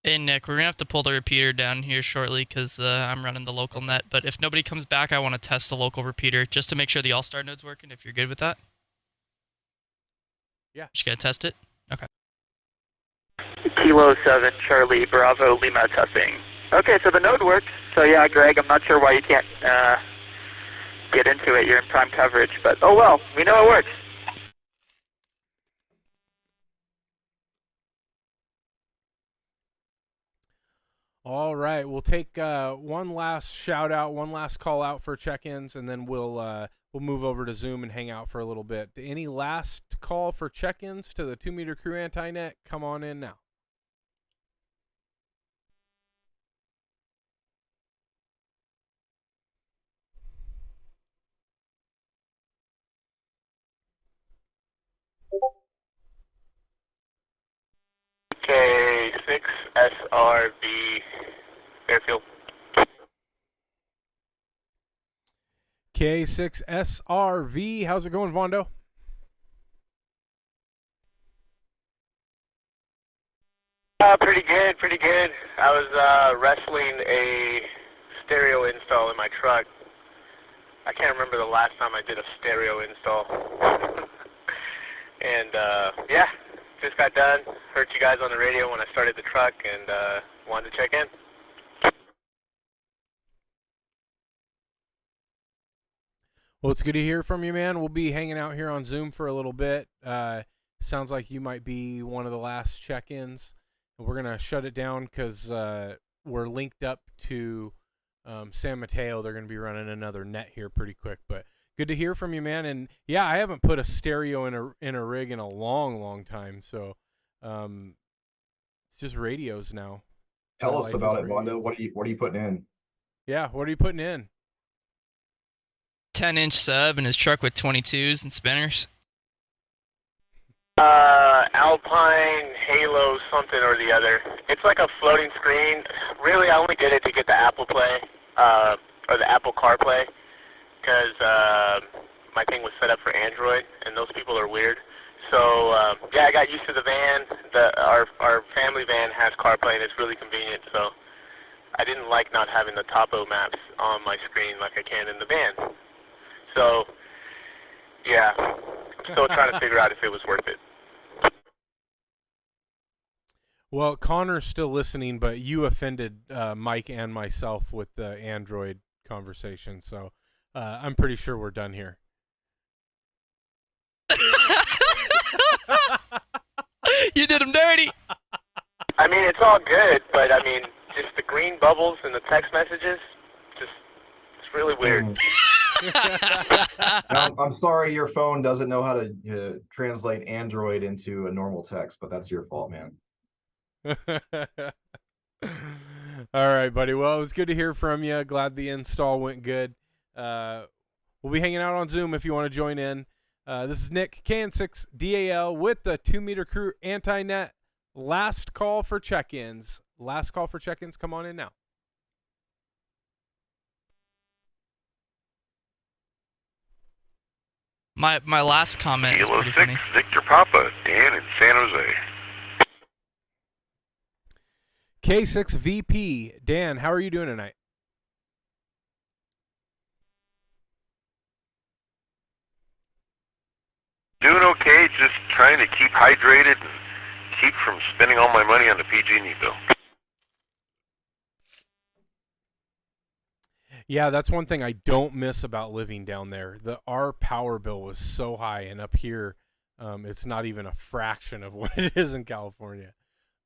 Hey, Nick, we're going to have to pull the repeater down here shortly because I'm running the local net. But if nobody comes back, I want to test the local repeater just to make sure the AllStar node's working, if you're good with that. Yeah. Just got to test it? Okay. Kilo 7, Charlie, Bravo, Lima testing. Okay, so the node works. So yeah, Greg, I'm not sure why you can't get into it. You're in prime coverage, but oh well, we know it works. All right, we'll take one last shout out, one last call out for check-ins, and then we'll move over to Zoom and hang out for a little bit. Any last call for check-ins to the 2-meter crew Anti-Net? Come on in now. K6SRB Fairfield. K6SRV, how's it going, Vondo? Pretty good, pretty good. I was wrestling a stereo install in my truck. I can't remember the last time I did a stereo install. And yeah, just got done. Heard you guys on the radio when I started the truck and wanted to check in. Well, it's good to hear from you, man. We'll be hanging out here on Zoom for a little bit. Sounds like you might be one of the last check-ins. We're going to shut it down because we're linked up to San Mateo. They're going to be running another net here pretty quick. But good to hear from you, man. And, yeah, I haven't put a stereo in a rig in a long, long time. So it's just radios now. Tell us about it, Bondo. What are you putting in? Yeah, what are you putting in? 10-inch sub in his truck with 22s and spinners. Alpine Halo something or the other. It's like a floating screen. Really, I only did it to get the Apple Play, or the Apple CarPlay, because my thing was set up for Android, and those people are weird. So, yeah, I got used to the van. Our family van has CarPlay, and it's really convenient, so I didn't like not having the topo maps on my screen like I can in the van. So, yeah, I'm still trying to figure out if it was worth it. Well, Connor's still listening, but you offended Mike and myself with the Android conversation, so I'm pretty sure we're done here. You did him dirty. I mean, it's all good, but I mean, just the green bubbles and the text messages, it's really weird. I'm sorry your phone doesn't know how to translate Android into a normal text, but that's your fault, man. All right, buddy. Well, it was good to hear from you. Glad the install went good. We'll be hanging out on Zoom if you want to join in. This is Nick, KN6DAL with the 2-meter crew Anti-Net. Last call for check-ins. Last call for check-ins. Come on in now. My last comment is Kilo pretty 6, funny. Victor Papa, Dan in San Jose. K6VP, Dan, how are you doing tonight? Doing okay, just trying to keep hydrated and keep from spending all my money on the PG&E bill. Yeah, that's one thing I don't miss about living down there. Our power bill was so high, and up here, it's not even a fraction of what it is in California.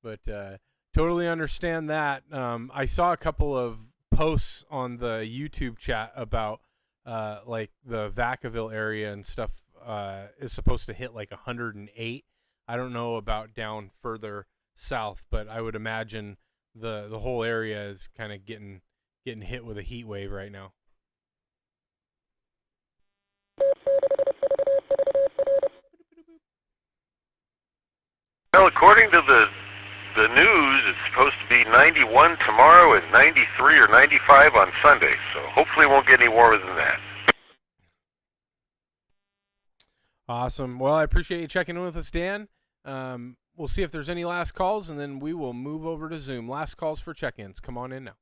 But totally understand that. I saw a couple of posts on the YouTube chat about like the Vacaville area and stuff is supposed to hit like 108. I don't know about down further south, but I would imagine the whole area is kind of getting hit with a heat wave right now. Well, according to the news, it's supposed to be 91 tomorrow and 93 or 95 on Sunday, so hopefully it won't get any warmer than that. Awesome. Well, I appreciate you checking in with us, Dan. We'll see if there's any last calls, and then we will move over to Zoom. Last calls for check-ins. Come on in now.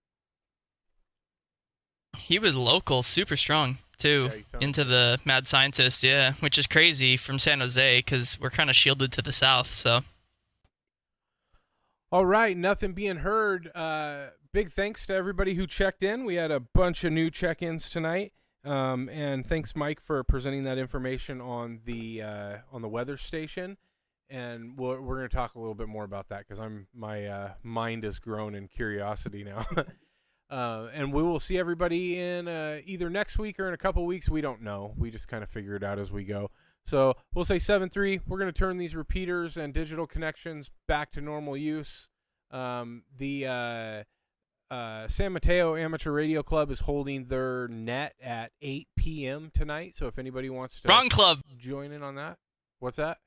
He was local, super strong, too, into the Mad Scientist, yeah, which is crazy from San Jose because we're kind of shielded to the south, so. All right, nothing being heard. Big thanks to everybody who checked in. We had a bunch of new check-ins tonight, and thanks, Mike, for presenting that information on the weather station. And we're going to talk a little bit more about that because my mind has grown in curiosity now. And we will see everybody in either next week or in a couple weeks. We don't know. We just kind of figure it out as we go. So we'll say 7-3. We're going to turn these repeaters and digital connections back to normal use. The San Mateo Amateur Radio Club is holding their net at 8 p.m. tonight. So if anybody wants to Wrong club. Join in on that. What's that?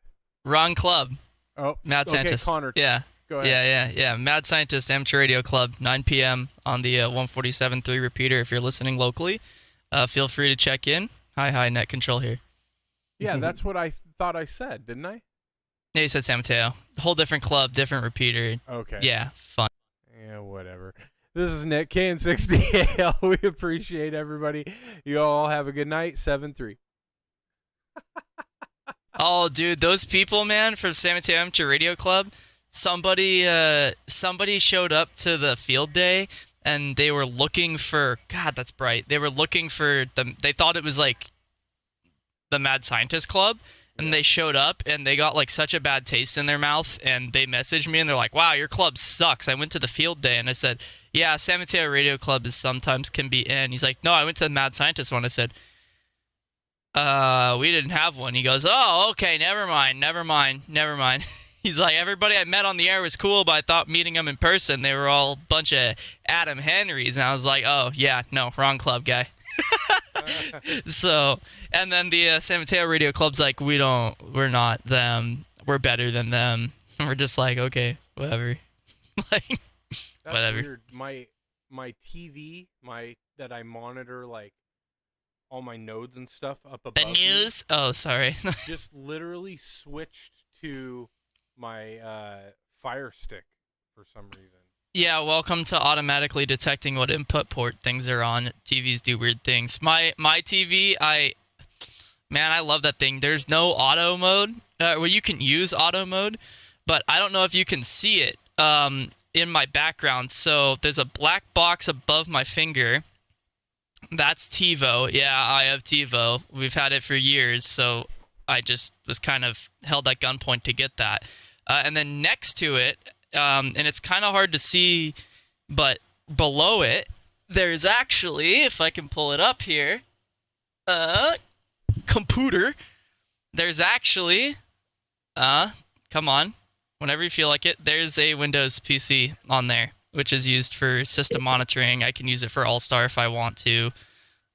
Wrong club. Oh, Mad Scientist. Connor. Yeah. Go ahead. Yeah. Mad Scientist Amateur Radio Club, 9 p.m. on the 147.3 repeater. If you're listening locally, feel free to check in. Hi, Net Control here. Yeah, that's what I thought I said, didn't I? Yeah, you said San Mateo. Whole different club, different repeater. Okay. Yeah, fun. Yeah, whatever. This is Nick, KN60AL. We appreciate everybody. You all have a good night. 7-3. Oh, dude, those people, man, from San Mateo Amateur Radio Club, somebody showed up to the field day, and they were looking for, God, that's bright. They were looking for, they thought it was like the Mad Scientist Club, and they showed up, and they got like such a bad taste in their mouth, and they messaged me, and they're like, wow, your club sucks. I went to the field day, and I said, yeah, San Mateo Radio Club is sometimes can be in. He's like, no, I went to the Mad Scientist one. I said, we didn't have one. He goes, oh, okay, never mind. He's like, everybody I met on the air was cool, but I thought meeting them in person, they were all a bunch of Adam Henrys. And I was like, oh, yeah, no, wrong club, guy. So, and then the San Mateo Radio Club's like, we're not them. We're better than them. And we're just like, okay, whatever. Like, That's whatever. Weird. My TV, that I monitor, like, all my nodes and stuff up above The news? Oh, sorry. just literally switched to my Fire Stick for some reason. Yeah, welcome to automatically detecting what input port things are on. TVs do weird things. My TV, I love that thing. There's no auto mode. Well, you can use auto mode, but I don't know if you can see it in my background. So there's a black box above my finger. That's TiVo. Yeah, I have TiVo. We've had it for years, so I just was kind of held at gunpoint to get that. And then next to it, and it's kind of hard to see, but below it, there's actually, if I can pull it up here, computer. There's actually, come on, whenever you feel like it, there's a Windows PC on there, which is used for system monitoring. I can use it for AllStar if I want to.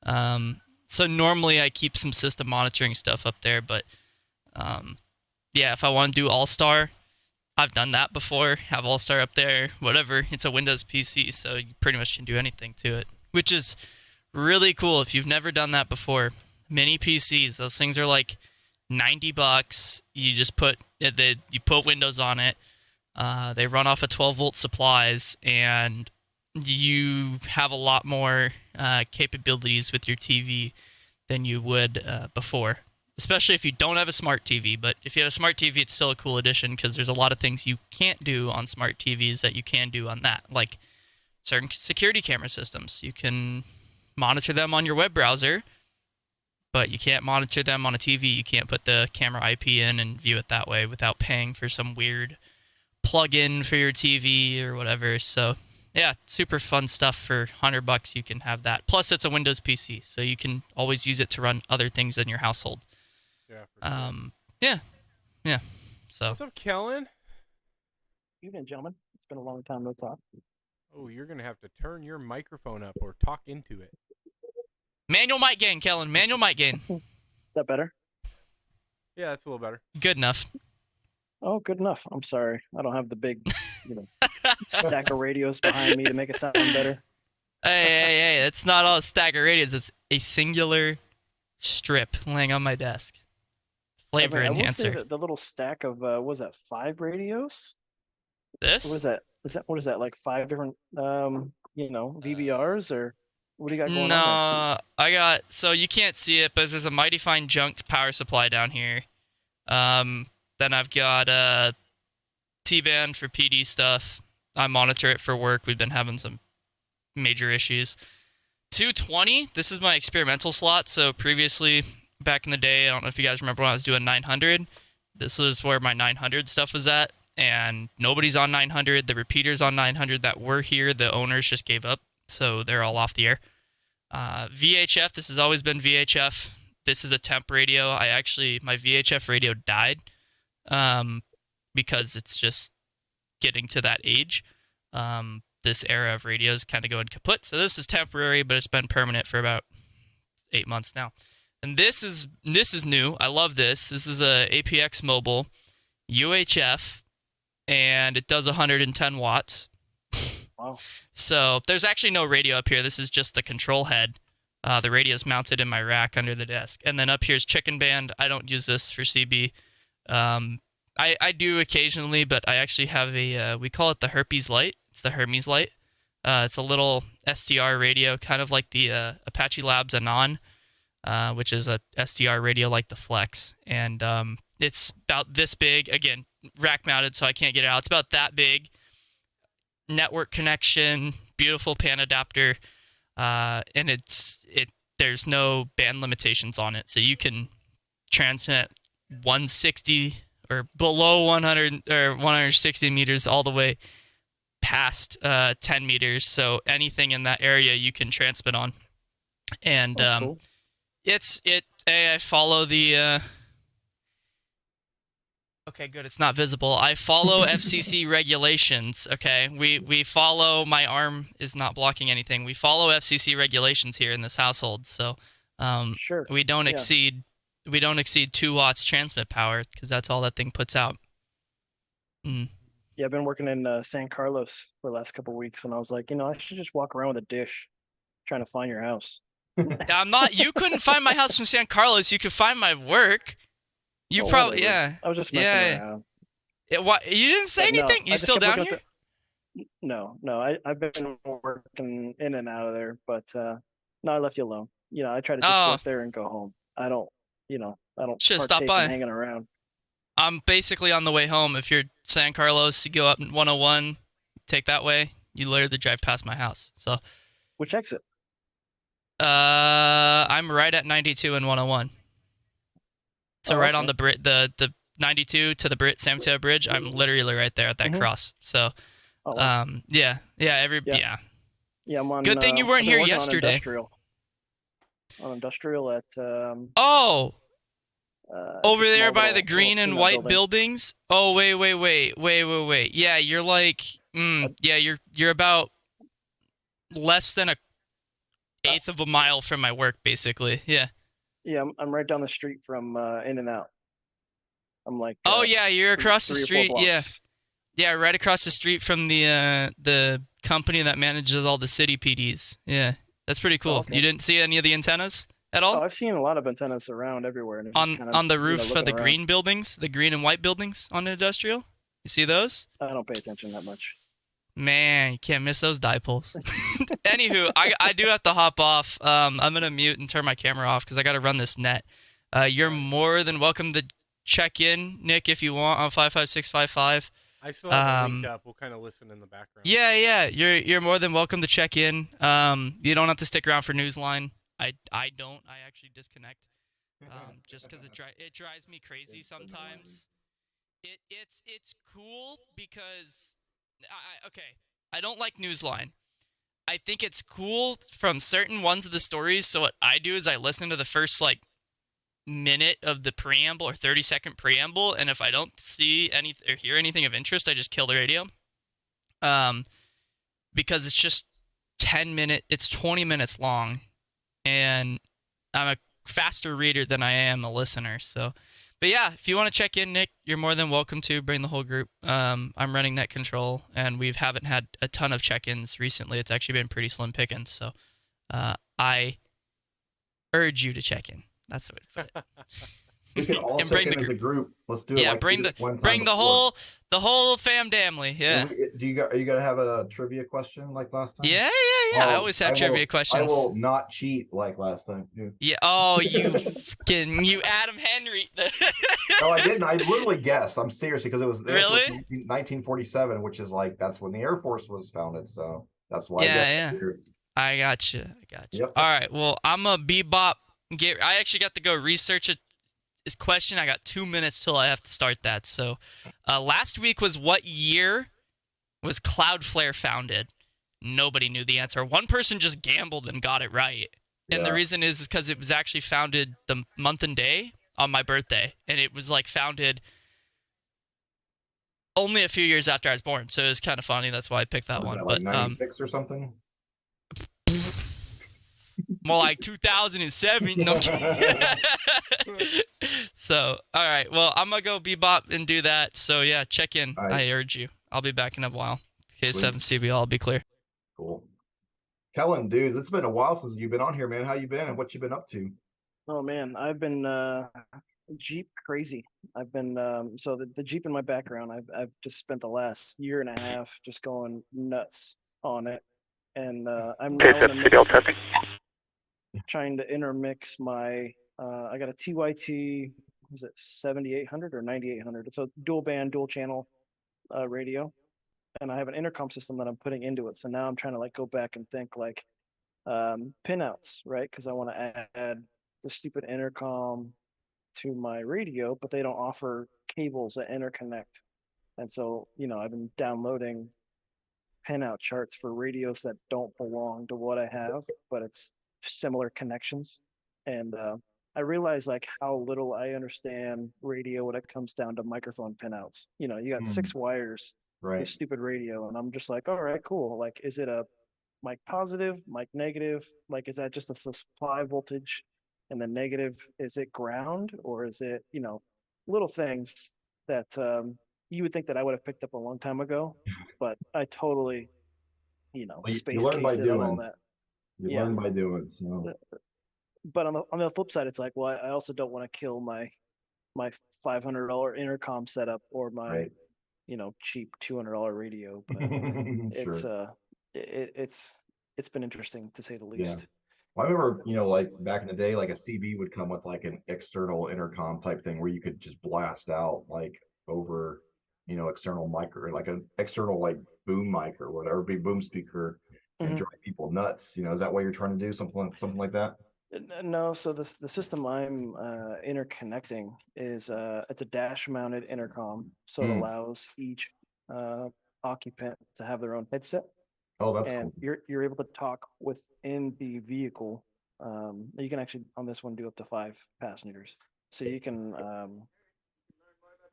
So normally I keep some system monitoring stuff up there, but yeah, if I want to do AllStar, I've done that before. Have AllStar up there, whatever. It's a Windows PC, so you pretty much can do anything to it, which is really cool. If you've never done that before, mini PCs. Those things are like $90. You just put Windows on it. They run off of 12-volt supplies, and you have a lot more capabilities with your TV than you would before. Especially if you don't have a smart TV. But if you have a smart TV, it's still a cool addition because there's a lot of things you can't do on smart TVs that you can do on that. Like certain security camera systems. You can monitor them on your web browser, but you can't monitor them on a TV. You can't put the camera IP in and view it that way without paying for some weird plug-in for your TV or whatever. So yeah, super fun stuff. For $100 you can have that. Plus it's a Windows PC, so you can always use it to run other things in your household. Yeah. Yeah. So What's up, Kellen? Evening, gentlemen. It's been a long time no talk. Oh, you're gonna have to turn your microphone up or talk into it. manual mic gain, Kellen. Manual mic gain. Is that better? Yeah, that's a little better. Good enough. Oh, good enough. I'm sorry. I don't have the big, stack of radios behind me to make it sound better. Hey, it's not all a stack of radios. It's a singular strip laying on my desk. Flavor I will say enhancer. that the little stack of, what was that, 5 radios? This? What is that, like 5 different, VVRs, or what do you got going on No, I got, so you can't see it, but there's a mighty fine junked power supply down here. Then I've got a T-band for PD stuff. I monitor it for work. We've been having some major issues. 220, this is my experimental slot. So previously, back in the day, I don't know if you guys remember when I was doing 900. This was where my 900 stuff was at, and nobody's on 900. The repeaters on 900 that were here, the owners just gave up, so they're all off the air. VHF, this has always been VHF. This is a temp radio. My VHF radio died because it's just getting to that age. This era of radios kind of going kaput. So this is temporary, but it's been permanent for about 8 months now. And this is new. I love this. This is a APX Mobile UHF, and it does 110 watts. Wow. So there's actually no radio up here. This is just the control head. The radio's mounted in my rack under the desk. And then up here's Chicken Band. I don't use this for CB. I do occasionally, but I actually have we call it the Herpes Light. It's the Hermes Light. It's a little SDR radio, kind of like the Apache Labs Anon, which is a SDR radio like the Flex. And it's about this big. Again, rack mounted, so I can't get it out. It's about that big. Network connection, beautiful pan adapter, and there's no band limitations on it, so you can transmit 160 or below 100 or 160 meters all the way past 10 meters. So anything in that area you can transmit on, and cool. I follow the. Okay, good. It's not visible. I follow FCC regulations. Okay, we follow. My arm is not blocking anything. We follow FCC regulations here in this household. So, Sure. we don't exceed 2 watts transmit power because that's all that thing puts out. Yeah, I've been working in San Carlos for the last couple of weeks, and I was like, I should just walk around with a dish, trying to find your house. I'm not. You couldn't find my house from San Carlos. You could find my work. You probably, yeah. I was just messing around. You didn't say anything? You still down here? No. I've been working in and out of there, but no, I left you alone. I try to just work there and go home. I don't Should stop by. Hanging around. I'm basically on the way home. If you're San Carlos, you go up 101, take that way. You literally drive past my house. So, which exit? I'm right at 92 and 101. So right on the 92 to the San Mateo Bridge, I'm literally right there at that cross. So, yeah. Yeah, I'm on. Good thing you weren't here yesterday. On industrial at. Over there by the green and white buildings. Oh wait. Yeah, you're like, you're about less than 1/8 of a mile from my work, basically. Yeah. Yeah, I'm right down the street from In-N-Out. I'm like. You're across the street. Yeah, right across the street from the company that manages all the city PDs. Yeah, that's pretty cool. Okay. You didn't see any of the antennas? at Oh, all? I've seen a lot of antennas around everywhere, and it's just kind of On the roof of looking the around. green buildings, the green and white buildings on industrial? You see those? I don't pay attention that much. Man, you can't miss those dipoles. Anywho, I do have to hop off. I'm gonna mute and turn my camera off because I gotta run this net. You're more than welcome to check in, Nick, if you want on 55655. I still have a link up. We'll kind of listen in the background. Yeah. You're more than welcome to check in. You don't have to stick around for Newsline. I don't. I actually disconnect. Just because it drives me crazy sometimes. It's cool because I don't like Newsline. I think it's cool from certain ones of the stories. So what I do is I listen to the first like minute of the preamble or 30-second preamble, and if I don't see any or hear anything of interest, I just kill the radio. Because it's just 20 minutes long, and I'm a faster reader than I am a listener. So, but yeah, if you want to check in, Nick, you're more than welcome to bring the whole group. I'm running net control, and we haven't had a ton of check-ins recently. It's actually been pretty slim pickings. So, I urge you to check in. That's the way to put it. We can all check in as a group. Let's do it. Yeah, like bring the whole fam family. Yeah. Are you gonna have a trivia question like last time? Yeah. I always have trivia questions. I will not cheat like last time. Yeah. Oh, you Adam Henry. No, I didn't. I literally guessed. I'm serious because it was really 1947, which is like that's when the Air Force was founded. So that's why. Yeah. I got you. Yep. All right. Well, I'm a bebop. I actually got to go research this question. I got 2 minutes till I have to start that. So, last week was what year was Cloudflare founded? Nobody knew the answer. One person just gambled and got it right. And the reason is because it was actually founded the month and day on my birthday. And it was like founded only a few years after I was born. So it was kind of funny. That's why I picked that one. Like 96 or something? More like 2007. No. So, all right. Well, I'm going to go bebop and do that. So, yeah, check in. Right. I urge you. I'll be back in a while. K7 CBL, I'll be clear. Cool. Kellen, dude, it's been a while since you've been on here, man. How you been and what you been up to? Oh, man, I've been Jeep crazy. I've been so the Jeep in my background, I've just spent the last year and a half just going nuts on it. And I'm now in the trying to intermix my I got a TYT, was it 7800 or 9800? It's a dual band, dual channel radio, and I have an intercom system that I'm putting into it. So now I'm trying to like go back and think like pinouts, right? Because I want to add the stupid intercom to my radio, but they don't offer cables that interconnect. And so, I've been downloading pinout charts for radios that don't belong to what I have, but it's similar connections. And I realize like how little I understand radio when it comes down to microphone pinouts. You got 6 wires, right? This stupid radio, and I'm just like, all right, cool. Like, is it a mic positive, mic negative? Like, is that just a supply voltage? And the negative, is it ground, or is it, little things that you would think that I would have picked up a long time ago, but I totally, space cased it on all that. You learn by doing. So. But on the flip side, it's like, well, I also don't want to kill my $500 intercom setup or my, cheap $200 radio. But it's been interesting to say the least. Yeah. Well, I remember, like back in the day, like a CB would come with like an external intercom type thing where you could just blast out like over, external mic or like an external like boom mic or whatever, big boom speaker, and drive people nuts. Is that what you're trying to do? Something like that? No. So the system I'm interconnecting is it's a dash mounted intercom, so it allows each occupant to have their own headset. Oh, that's and cool. You're able to talk within the vehicle. You can actually on this one do up to 5 passengers, so you can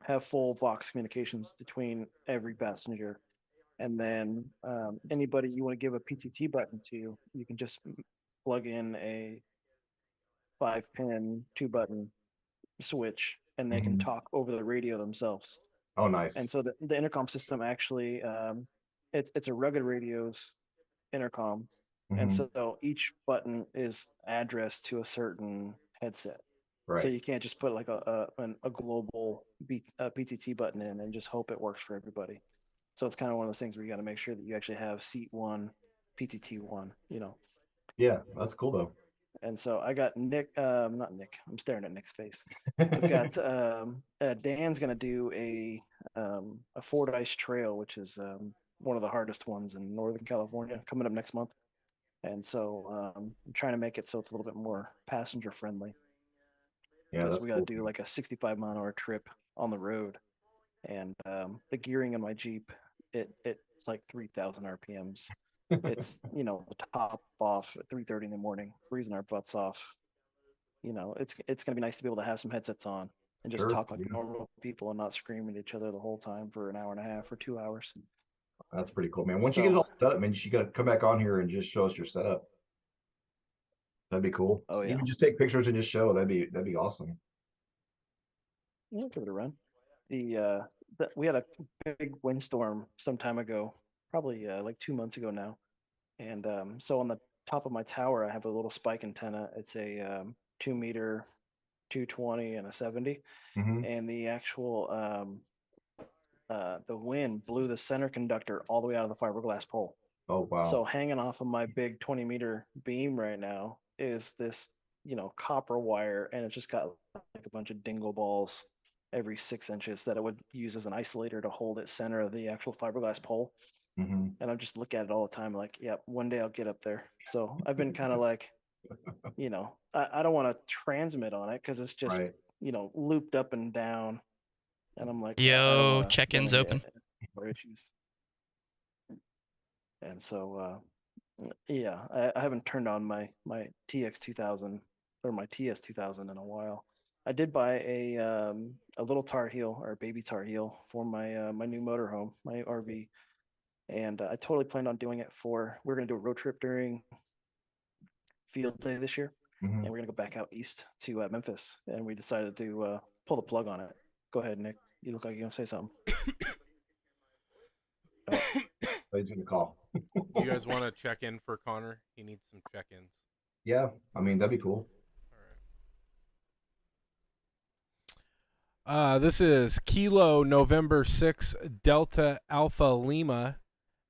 have full Vox communications between every passenger. And then anybody you want to give a PTT button to, you can just plug in a 5-pin 2-button switch, and they can talk over the radio themselves. Oh, nice. And so the intercom system actually, it's a Rugged Radio's intercom, And so each button is addressed to a certain headset. Right. So you can't just put like a global PTT button in and just hope it works for everybody. So it's kind of one of those things where you got to make sure that you actually have seat 1, PTT 1, you know. Yeah, that's cool though. And so I got Nick, not Nick, I'm staring at Nick's face. I've got Dan's going to do a Fordyce Trail, which is one of the hardest ones in Northern California, coming up next month. And so I'm trying to make it so it's a little bit more passenger friendly. Yeah, because that's we got to cool. do like a 65-mile-an-hour trip on the road, and the gearing in my Jeep, it's like 3,000 RPMs. It's the top off at 3:30 in the morning, freezing our butts off. It's gonna be nice to be able to have some headsets on and just talk like normal people and not scream at each other the whole time for an hour and a half or 2 hours. That's pretty cool, man. Once you get it all set up, man, you got to come back on here and just show us your setup. That'd be cool. Oh yeah. Even just take pictures and just show. That'd be awesome. Yeah, give it a run. We had a big windstorm some time ago, probably like 2 months ago now, and so on the top of my tower, I have a little spike antenna. It's a 2 meter, 220, and a 70, and the actual the wind blew the center conductor all the way out of the fiberglass pole. Oh wow! So hanging off of my big 20-meter beam right now is this copper wire, and it's just got like a bunch of dingle balls every 6 inches that it would use as an isolator to hold it center of the actual fiberglass pole. And I just look at it all the time like, yep, one day I'll get up there. So I've been kind of like, I don't want to transmit on it because it's just looped up and down, and I'm like, yo, check-ins open. More issues. And so yeah, I haven't turned on my TX2000 or my TS2000 in a while. I did buy a little Tar Heel, or baby Tar Heel, for my my new motorhome, my RV, and I totally planned on doing it we're going to do a road trip during field day this year, and we're going to go back out east to Memphis, and we decided to pull the plug on it. Go ahead, Nick. You look like you're going to say something. He's going to call. You guys want to check in for Connor? He needs some check-ins. Yeah, I mean, that'd be cool. This is Kilo November 6 Delta Alpha Lima,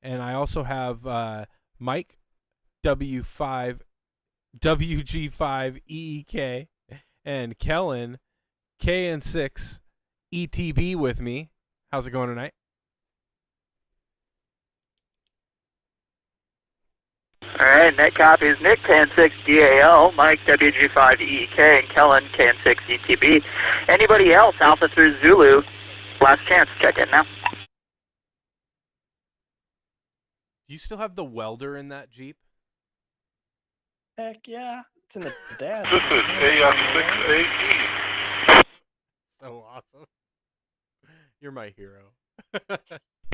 and I also have Mike W5 WG5 EEK and Kellen KN6 ETB with me. How's it going tonight? All right, net copies Nick KN6 DAL, Mike WG5 EEK, and Kellen KN6 ETB. Anybody else, Alpha through Zulu, last chance, check in now. Do you still have the welder in that Jeep? Heck yeah, it's in the dash. This is AF6AE. So awesome. You're my hero.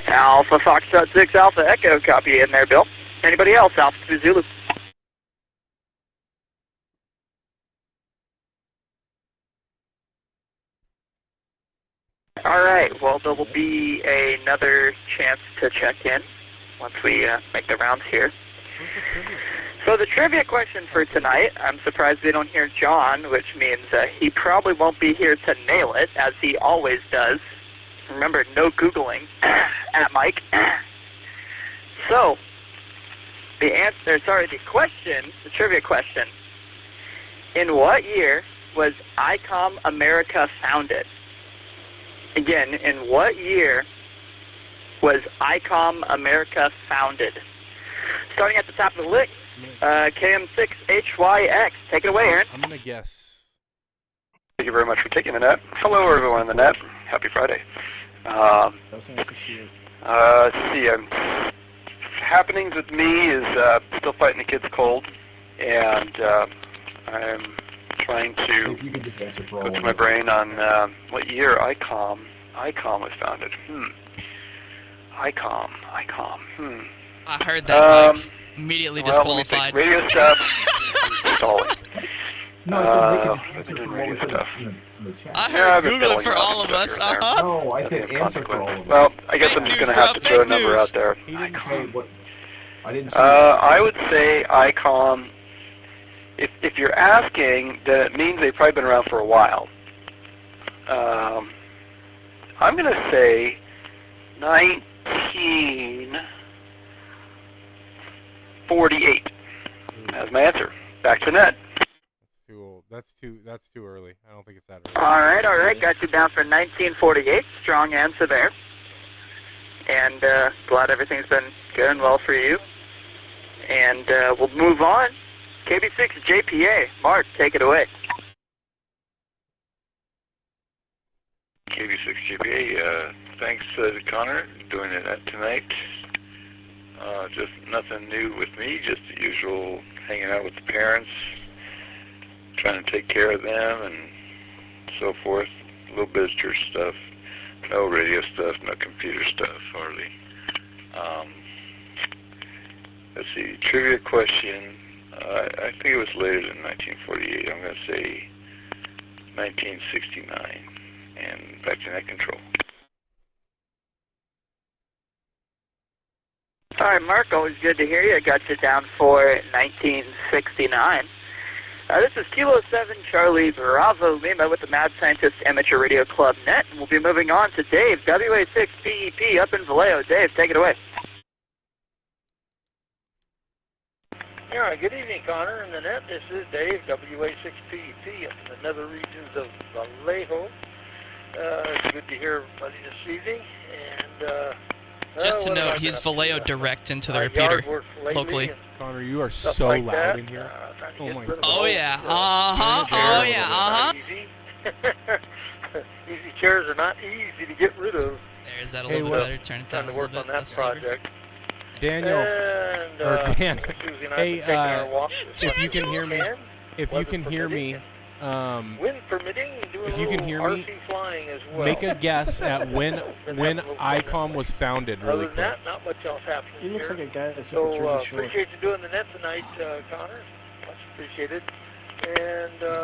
Alpha Foxtrot 6 Alpha Echo, copy in there, Bill. Anybody else, Alpha through Zulu? All right, well, there will be another chance to check in once we make the rounds here. So the trivia question for tonight, I'm surprised we don't hear John, which means he probably won't be here to nail it, as he always does. Remember, no Googling at Mike. So, the trivia question. In what year was ICOM America founded? Again, in what year was ICOM America founded? Starting at the top of the list, KM6HYX. Take it away, Aaron. I'm going to guess. Thank you very much for taking the net. Hello, everyone in the net. Happy Friday. Let's see. Happenings with me is still fighting the kids cold, and I'm trying to put my brain on what year ICOM was founded. ICOM. I heard that, Mike. Immediately disqualified. Radio stuff. Stalling. No, I said they can answer for what we put in the chat. I heard Google it for all of us. No, I said answer for all of us. Well, I guess I'm just going to have to throw a number out there. He didn't say what. I didn't. I would say ICOM. If you're asking, then it means they've probably been around for a while. I'm going to say 1948 as my answer. Back to net. That's too old. That's too early. I don't think it's that early. All right. Got you down for 1948. Strong answer there. And glad everything's been good and well for you. And we'll move on. KB6 JPA. Mark, take it away. KB6 JPA, thanks to Connor doing it tonight. Just nothing new with me, just the usual hanging out with the parents, trying to take care of them and so forth. A little bit of church stuff, no radio stuff, no computer stuff, hardly. Let's see, trivia question. I think it was later than 1948. I'm going to say 1969. And back to net control. All right, Mark, always good to hear you. I got you down for 1969. This is Kilo 7 Charlie Bravo Lima with the Mad Scientist Amateur Radio Club Net, and we'll be moving on to Dave, WA6 PEP up in Vallejo. Dave, take it away. Yeah, good evening, Connor and the net. This is Dave, WA6PEP up in the nether regions of Vallejo. It's good to hear everybody this evening. And just to note, he's Vallejo direct into the repeater locally. Connor, you are so like loud that. in here. Oh my God. Oh yeah. Oh yeah. Easy chairs are not easy to get rid of. There's that a little bit better. Turn it down a little bit. Time to work on that project. Daniel, or Dan, hey, if you can hear me, wind permitting, if you can hear me, RC flying as well. make a guess at when ICOM was founded, really quick. Other than that, not much else happening. He looks here. like a guy that sits So at Jersey Shore. appreciate you doing the net tonight, Connor. Much appreciated. And as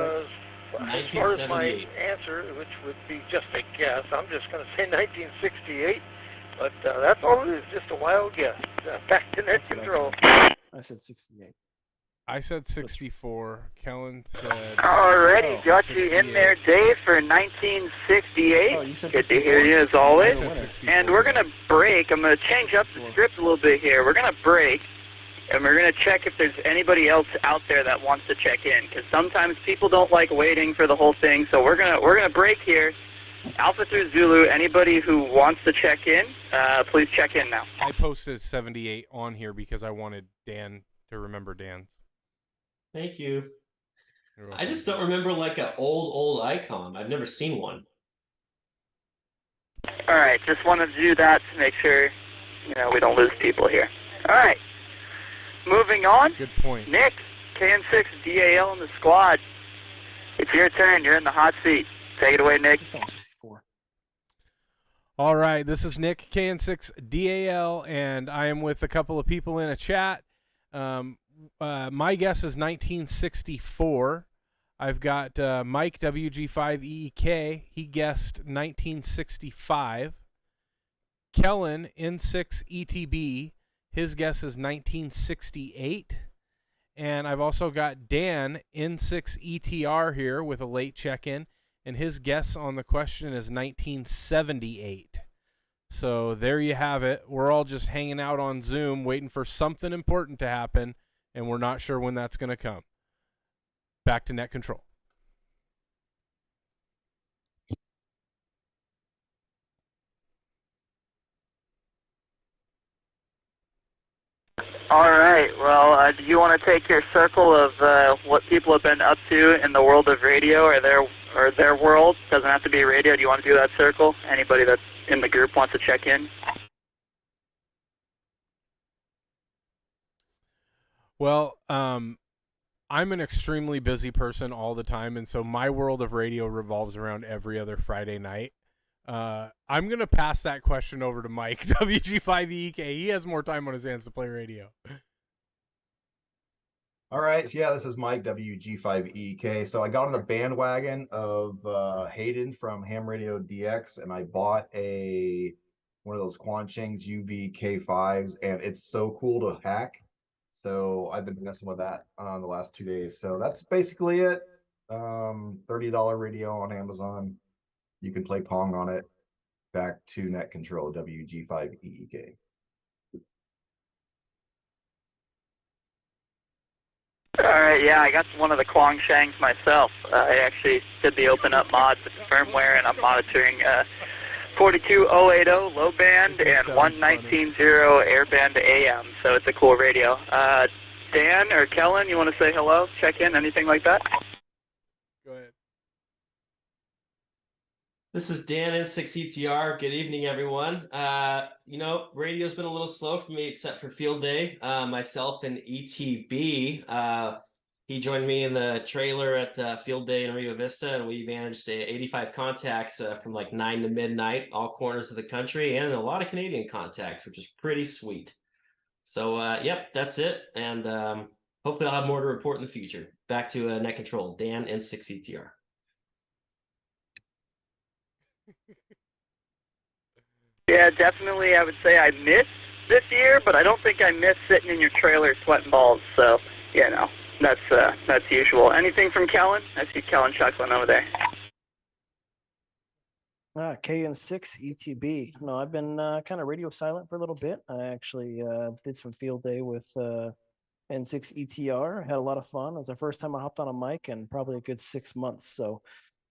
far as my answer, which would be just a guess, I'm just going to say 1968. But that's all it is, just a wild guess. Back to net control. I said 68. I said 64. Kellen said. Alrighty, got you in there, Dave, for 1968. Oh, you said good to hear you as always. And we're going to break. I'm going to change up the script a little bit here. We're going to break, and we're going to check if there's anybody else out there that wants to check in, because sometimes people don't like waiting for the whole thing. So we're gonna break here. Alpha through Zulu, anybody who wants to check in, please check in now. I posted 78 on here because I wanted Dan to remember Dan's. Thank you. I just don't remember like an old icon. I've never seen one. All right, just wanted to do that to make sure, we don't lose people here. All right, moving on. Good point. Nick, KN6 DAL in the squad. It's your turn. You're in the hot seat. Take it away, Nick. All right, this is Nick, KN6 DAL, and I am with a couple of people in a chat. My guess is 1964. I've got Mike, WG5EEK. He guessed 1965. Kellen, N6ETB. His guess is 1968. And I've also got Dan, N6ETR here with a late check-in. And his guess on the question is 1978. So there you have it. We're all just hanging out on Zoom waiting for something important to happen, and we're not sure when that's going to come. Back to net control. All right. Well, do you want to take your circle of what people have been up to in the world of radio or their world? Doesn't have to be radio. Do you want to do that circle? Anybody that's in the group wants to check in? Well, I'm an extremely busy person all the time, and so my world of radio revolves around every other Friday night. I'm going to pass that question over to Mike, WG5EK. He has more time on his hands to play radio. All right. Yeah, this is Mike, WG5EK. So I got on the bandwagon of Hayden from Ham Radio DX, and I bought one one of those Quancheng's UV K5s, and it's so cool to hack. So I've been messing with that the last 2 days. So that's basically it. $30 radio on Amazon. You can play Pong on it. Back to net control, WG5EEK. All right, yeah, I got one of the Quangshangs myself. I actually did the open up mod with the firmware, and I'm monitoring 42080 low band and 1190 airband AM, so it's a cool radio. Dan or Kellen, you want to say hello, check in, anything like that? Go ahead. This is Dan N6ETR. Good evening, everyone. Radio's been a little slow for me, except for field day. Myself and ETB, he joined me in the trailer at field day in Rio Vista, and we managed 85 contacts from like 9 to midnight, all corners of the country, and a lot of Canadian contacts, which is pretty sweet. So, yep, that's it. And hopefully I'll have more to report in the future. Back to net control, Dan N6ETR. Yeah, definitely. I would say I missed this year, but I don't think I missed sitting in your trailer sweating balls. So, that's usual. Anything from Kellen? I see Kellen chuckling over there. KN6 ETB. No, I've been kind of radio silent for a little bit. I actually did some field day with N6 ETR. Had a lot of fun. It was the first time I hopped on a mic in probably a good 6 months. So,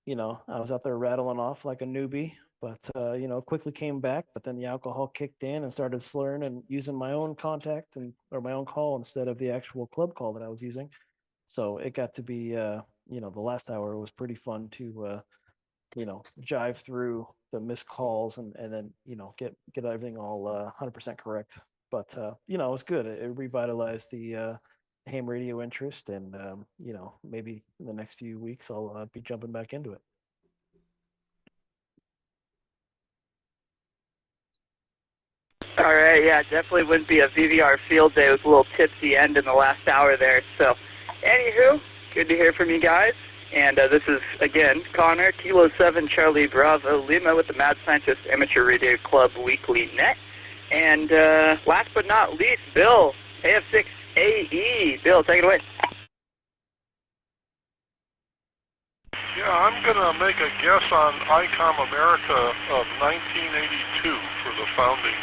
I was out there rattling off like a newbie, but, quickly came back. But then the alcohol kicked in and started slurring and using my own contact or my own call instead of the actual club call that I was using. So it got to be, the last hour was pretty fun to, jive through the missed calls and then, get everything all 100% correct. But, it was good. It revitalized the ham radio interest, and maybe in the next few weeks I'll be jumping back into it. All right, yeah, definitely wouldn't be a VVR field day with a little tipsy end in the last hour there. So, anywho, good to hear from you guys. And this is, again, Connor, Kilo 7, Charlie Bravo, Lima with the Mad Scientist Amateur Radio Club Weekly Net. And last but not least, Bill, AF6AE. Bill, take it away. Yeah, I'm going to make a guess on ICOM America of 1982 for the founding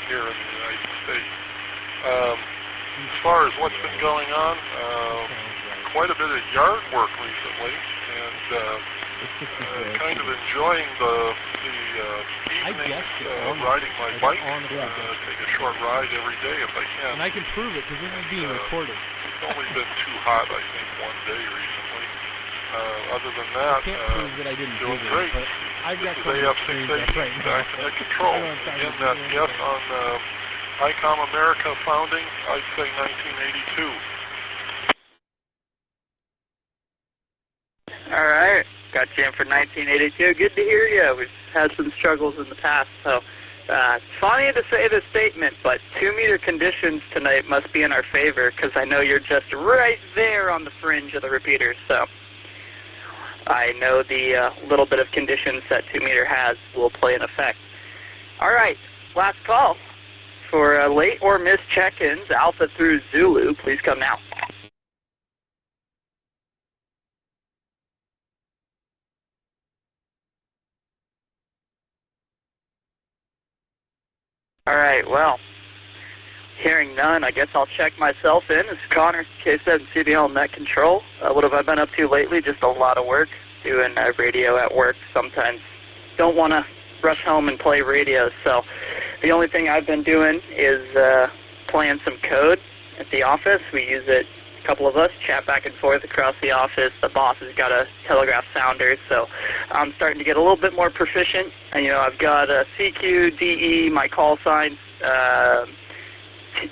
here in the United States. As far as what's been going on, quite a bit of yard work recently, and it's 64, kind of enjoying the evenings riding my bike. Take a short ride every day if I can. And I can prove it because this is being recorded. It's only been too hot, I think, one day recently. Other than that, I can't prove that I didn't do doing it, great. but I've got some of the screens up right now. Back to net control. Again, that guess on ICOM America founding, I'd say 1982. All right, got you in for 1982. Good to hear you. We've had some struggles in the past, so it's funny to say this statement, but 2-meter conditions tonight must be in our favor because I know you're just right there on the fringe of the repeaters, so I know the little bit of conditions that 2-meter has will play an effect. All right, last call for late or missed check-ins, Alpha through Zulu. Please come now. All right, well, hearing none, I guess I'll check myself in. This is Connor, K7CBL Net Control. What have I been up to lately? Just a lot of work, doing radio at work. Sometimes don't want to rush home and play radio, so the only thing I've been doing is playing some code at the office. We use it, a couple of us, chat back and forth across the office. The boss has got a telegraph sounder, so I'm starting to get a little bit more proficient. And, I've got a CQ, DE, my call signs,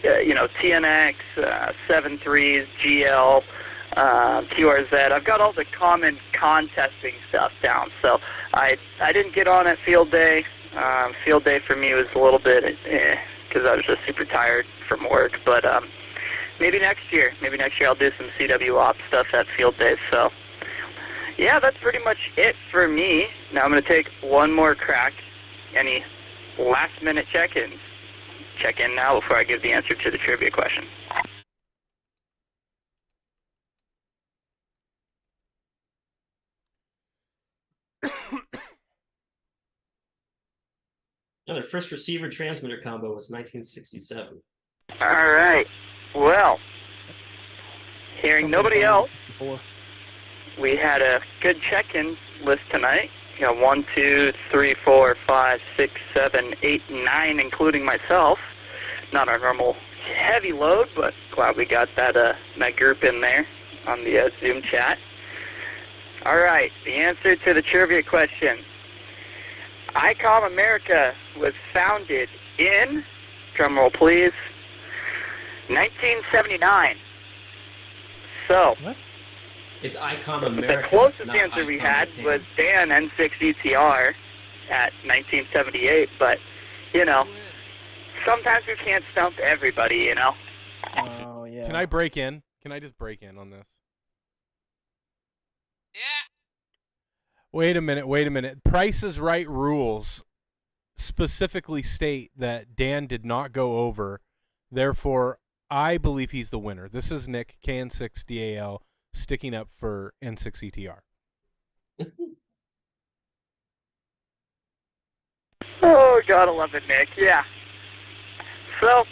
TNX, 7.3s, GL, QRZ. I've got all the common contesting stuff down. So I didn't get on at field day. Field day for me was a little bit because I was just super tired from work. But maybe next year I'll do some CW op stuff at field day. So yeah, that's pretty much it for me. Now I'm going to take one more crack. Any last minute check-ins. Check in now before I give the answer to the trivia question. No, their first receiver transmitter combo was 1967. All right. Well, hearing nobody else, 64. we had a good check-in list tonight. You know, 1, 2, 3, 4, 5, 6, 7, 8, 9, including myself. Not our normal heavy load, but glad we got that group in there on the Zoom chat. All right, the answer to the trivia question. ICOM America was founded in, drumroll please, 1979. So, what? It's ICOM America. The closest not answer we ICOM had Japan. was Dan N6ETR at 1978, but, you know, sometimes we can't stump everybody, you know. Oh, yeah. Can I break in? Can I just break in on this? Yeah. Wait a minute. Price is Right rules specifically state that Dan did not go over. Therefore, I believe he's the winner. This is Nick, KN6DAL, sticking up for N6ETR. Oh, gotta love it, Nick. Yeah. So,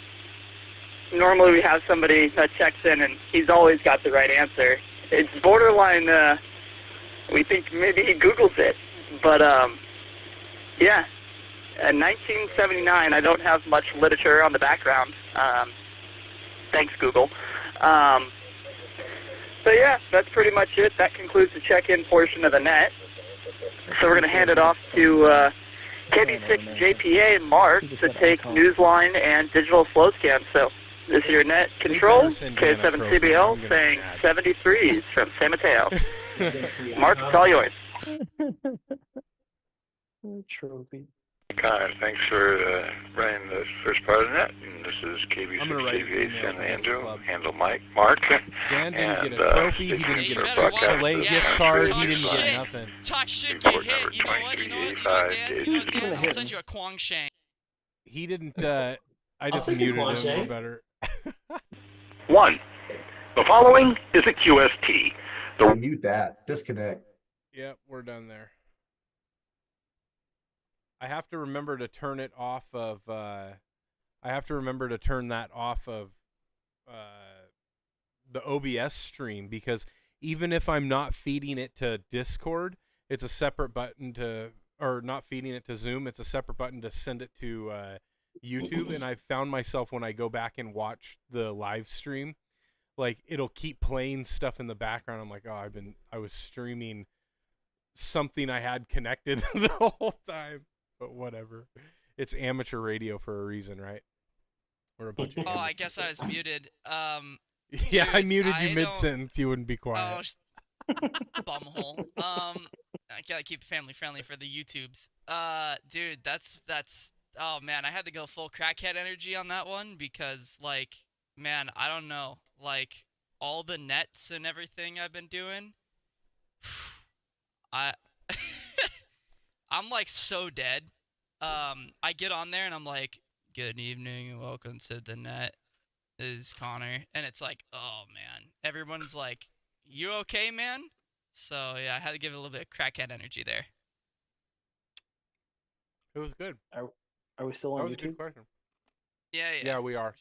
normally we have somebody that checks in, and he's always got the right answer. It's borderline, we think maybe he Googles it. But, yeah. In 1979, I don't have much literature on the background. Thanks, Google. So, yeah, that's pretty much it. That concludes the check-in portion of the net. So we're going to hand it off to KB6JPA Mark to take Newsline and Digital Slow Scan. So this is your net control, K7CBL, saying 73s from San Mateo. Mark, it's all yours. Trophy. Connor, thanks for running the first part of that. And this is KB6JPA San Andrew, handle Mike, Mark. Dan didn't get a trophy, he didn't get a Chick-fil-A gift card, he didn't get nothing. Talk shit, get hit. You know what, Dan? I'll send you a Kwang Shang. He didn't, I just muted him, or better. 1. The following is a QST. Mute that. Disconnect. Yep, we're done there. I have to remember to turn it off of, I have to remember to turn that off of the OBS stream, because even if I'm not feeding it to Discord, it's a separate button to, or not feeding it to Zoom, it's a separate button to send it to YouTube. And I found myself, when I go back and watch the live stream, like, it'll keep playing stuff in the background. I'm like, oh, I was streaming something I had connected the whole time. But whatever. It's amateur radio for a reason, right? Or a bunch of Oh, I guess I was muted. yeah, dude, I muted you don't- mid-sentence. You wouldn't be quiet. Bumhole. I gotta keep it family friendly for the YouTubes. Dude, that's. Oh man, I had to go full crackhead energy on that one because, like, man, I don't know, like, all the nets and everything I've been doing. I'm like so dead. I get on there and I'm like, good evening and welcome to the net. This is Connor. And it's like, oh man. Everyone's like, you okay, man? So yeah, I had to give it a little bit of crackhead energy there. It was good. Are we still That on was a good YouTube? question. Yeah. Yeah, we are.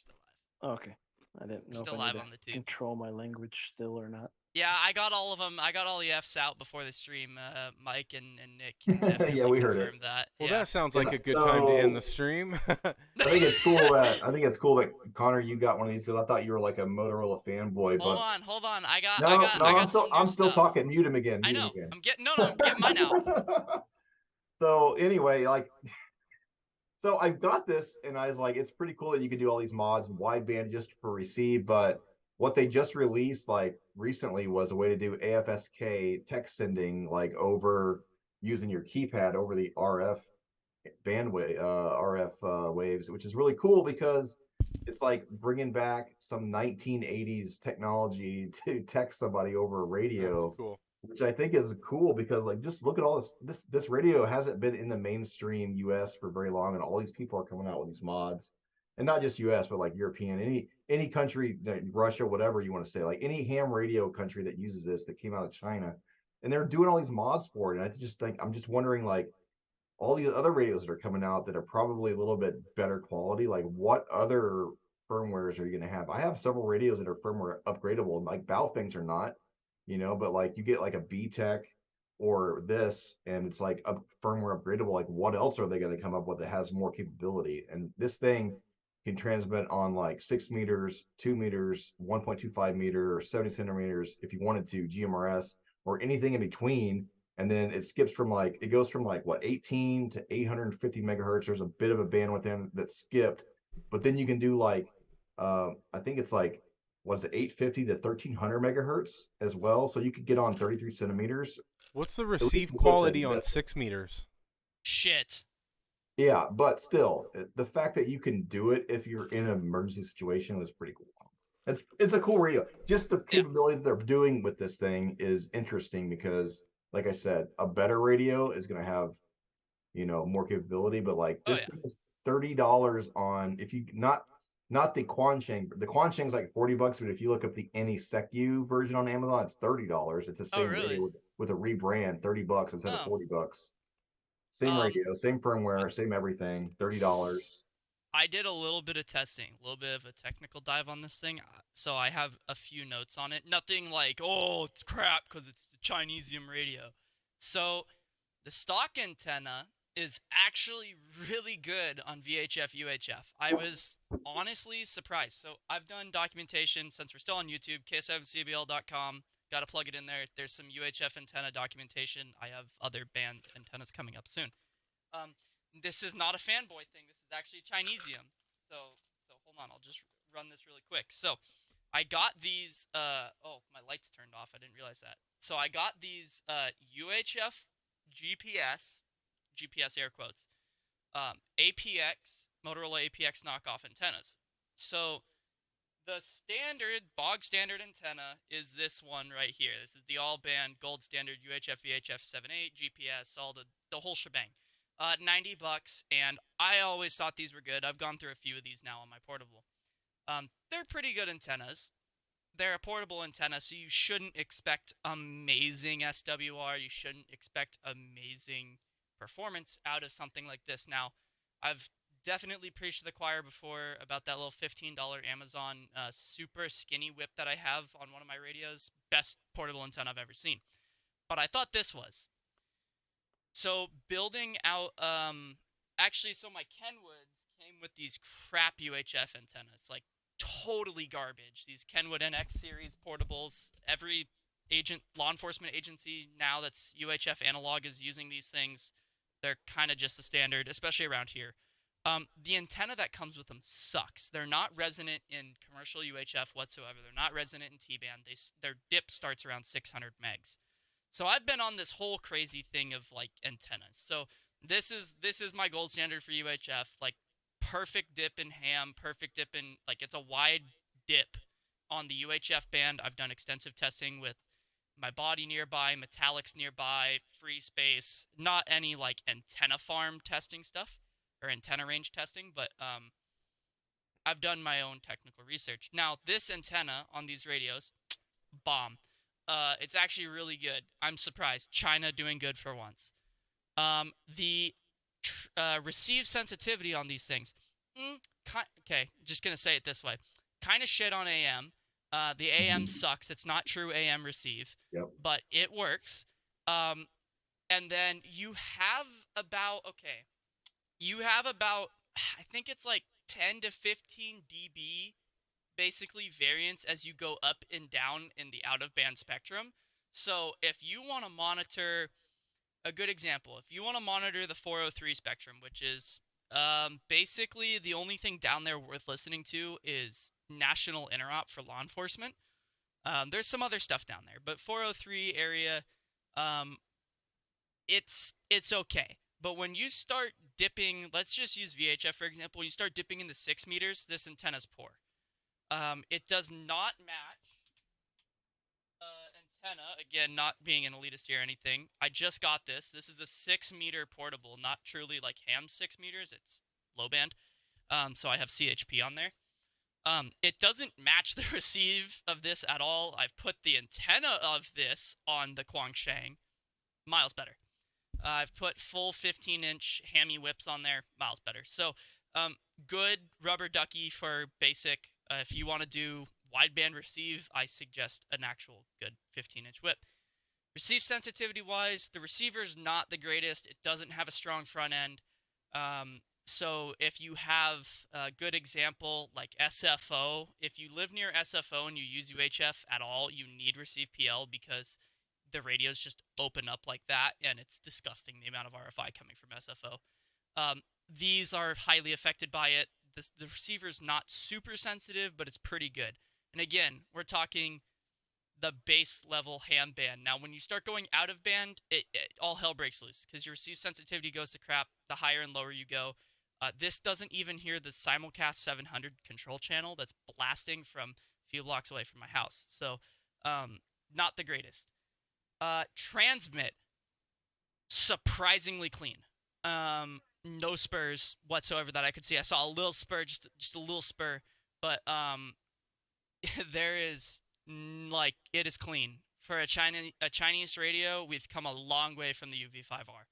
Oh, okay. I didn't know Still if I live need on to the tube. control my language still or not. Yeah, I got all of them. I got all the Fs out before the stream. Mike and Nick can definitely Yeah, we heard it. confirm that. Well, yeah. that sounds like a good time to end the stream. I think it's cool that Connor, you got one of these, because I thought you were like a Motorola fanboy. Hold But on. I got I'm still talking. Mute him again. I Mute him know. again. I'm getting mine out. So anyway, so I've got this, and I was like, it's pretty cool that you can do all these mods and wideband just for receive. But what they just released recently was a way to do AFSK text sending over using your keypad over the RF bandwidth, RF waves, which is really cool because it's like bringing back some 1980s technology to text somebody over a radio. That's cool. which I think is cool because like just look at all this radio hasn't been in the mainstream US for very long, and all these people are coming out with these mods. And not just US, but like European, any country, like Russia, whatever you want to say, like any ham radio country that uses this that came out of China, and they're doing all these mods for it. And I just think I'm just wondering like all these other radios that are coming out that are probably a little bit better quality, like what other firmwares are you going to have? I have several radios that are firmware upgradable, like Baofeng's are not, but like you get like a B-Tech or this, and it's like a firmware upgradable. Like what else are they going to come up with that has more capability? And this thing can transmit on like 6 meters, 2 meters, 1.25 meter, or 70 centimeters if you wanted to, GMRS, or anything in between. And then it skips from like, it goes from like what, 18 to 850 megahertz. There's a bit of a bandwidth in that skipped, but then you can do like, I think it's like, what is it, 850 to 1300 megahertz as well. So you could get on 33 centimeters. What's the receive quality on 6 meters? Shit. Yeah, but still, the fact that you can do it if you're in an emergency situation was pretty cool. It's a cool radio. Just the capability that they're doing with this thing is interesting because, like I said, a better radio is going to have, more capability. But like this thing is $30 on, if you not the Quansheng. The Quansheng's like $40, but if you look up the AnySecU version on Amazon, it's $30. It's the same radio with a rebrand, $30 instead of $40. Same radio, same firmware, same everything, $30. I did a little bit of testing, a little bit of a technical dive on this thing, so I have a few notes on it. Nothing like, oh, it's crap because it's the Chinesium radio. So the stock antenna is actually really good on VHF, UHF. I was honestly surprised. So I've done documentation since we're still on YouTube, k7cbl.com. Got to plug it in there. There's some UHF antenna documentation. I have other band antennas coming up soon. This is not a fanboy thing. This is actually Chinesium. So hold on. I'll just run this really quick. So I got these. Oh, my light's turned off. I didn't realize that. So I got these UHF GPS air quotes, APX, Motorola APX knockoff antennas. So the bog standard antenna is this one right here. This is the all-band gold standard UHF, VHF 7.8, GPS, all the whole shebang. $90, and I always thought these were good. I've gone through a few of these now on my portable. They're pretty good antennas. They're a portable antenna, so you shouldn't expect amazing SWR. You shouldn't expect amazing performance out of something like this. Now, I've definitely preached to the choir before about that little $15 Amazon super skinny whip that I have on one of my radios. Best portable antenna I've ever seen. But I thought this was. So building out, actually, so my Kenwoods came with these crap UHF antennas, like totally garbage. These Kenwood NX series portables, every law enforcement agency now that's UHF analog is using these things. They're kind of just the standard, especially around here. The antenna that comes with them sucks. They're not resonant in commercial UHF whatsoever. They're not resonant in T-band. Their dip starts around 600 megs. So I've been on this whole crazy thing of like antennas. So this is my gold standard for UHF, like perfect dip in ham, perfect dip in, like it's a wide dip on the UHF band. I've done extensive testing with my body nearby, metallics nearby, free space, not any like antenna farm testing stuff or antenna range testing, but I've done my own technical research. Now, this antenna on these radios, bomb. It's actually really good. I'm surprised. China doing good for once. The receive sensitivity on these things, okay, just going to say it this way. Kind of shit on AM. The AM sucks. It's not true AM receive, but it works. And then you have about, I think it's like 10 to 15 dB basically variance as you go up and down in the out-of-band spectrum. So if you want to monitor, a good example, if you want to monitor the 403 spectrum, which is basically the only thing down there worth listening to is national interop for law enforcement. There's some other stuff down there, but 403 area, it's okay. But when you start dipping, let's just use VHF for example, you start dipping in the 6 meters, this antenna's poor. It does not match antenna, again, not being an elitist here or anything, I just got this. This is a 6-meter portable, not truly like ham 6 meters. It's low band. So I have CHP on there. It doesn't match the receive of this at all. I've put the antenna of this on the Guangsheng. Miles better. I've put full 15-inch hammy whips on there. Miles better. So good rubber ducky for basic. If you want to do wideband receive, I suggest an actual good 15-inch whip. Receive sensitivity-wise, the receiver's not the greatest. It doesn't have a strong front end. So if you have a good example like SFO, if you live near SFO and you use UHF at all, you need receive PL because the radios just open up like that, and it's disgusting the amount of RFI coming from SFO. These are highly affected by it. The receiver's not super sensitive, but it's pretty good. And again, we're talking the base level ham band. Now, when you start going out of band, all hell breaks loose because your receive sensitivity goes to crap the higher and lower you go. This doesn't even hear the simulcast 700 control channel that's blasting from a few blocks away from my house. So, not the greatest. Transmit, surprisingly clean. No spurs whatsoever that I could see. I saw a little spur, just a little spur, but there is, it is clean. For a Chinese radio, we've come a long way from the UV5R.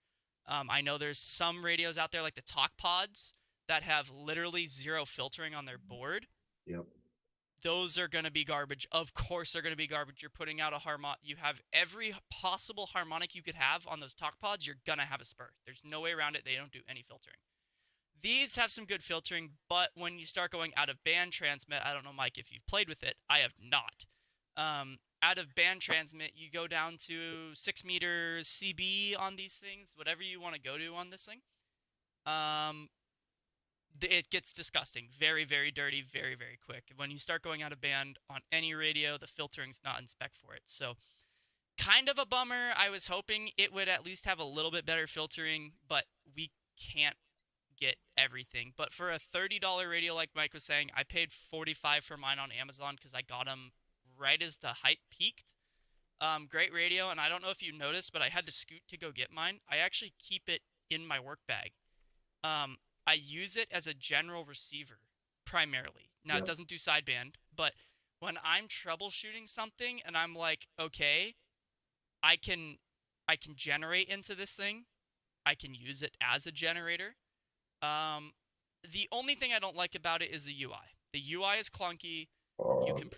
I know there's some radios out there like the Talk Pods that have literally zero filtering on their board. Yep. Those are going to be garbage. Of course they're going to be garbage. You're putting out a harmonic. You have every possible harmonic you could have on those Talk Pods. You're going to have a spur. There's no way around it. They don't do any filtering. These have some good filtering, but when you start going out of band transmit, I don't know, Mike, if you've played with it. I have not. Out of band transmit, you go down to 6 meters CB on these things, whatever you want to go to on this thing. It gets disgusting. Very, very dirty, very, very quick. When you start going out of band on any radio, the filtering's not in spec for it. So kind of a bummer. I was hoping it would at least have a little bit better filtering, but we can't get everything. But for a $30 radio, like Mike was saying, I paid $45 for mine on Amazon because I got them right as the hype peaked. Great radio, and I don't know if you noticed, but I had to scoot to go get mine. I actually keep it in my work bag. I use it as a general receiver, primarily. Now, It doesn't do sideband, but when I'm troubleshooting something and I'm like, okay, I can generate into this thing. I can use it as a generator. The only thing I don't like about it is the UI. The UI is clunky. You can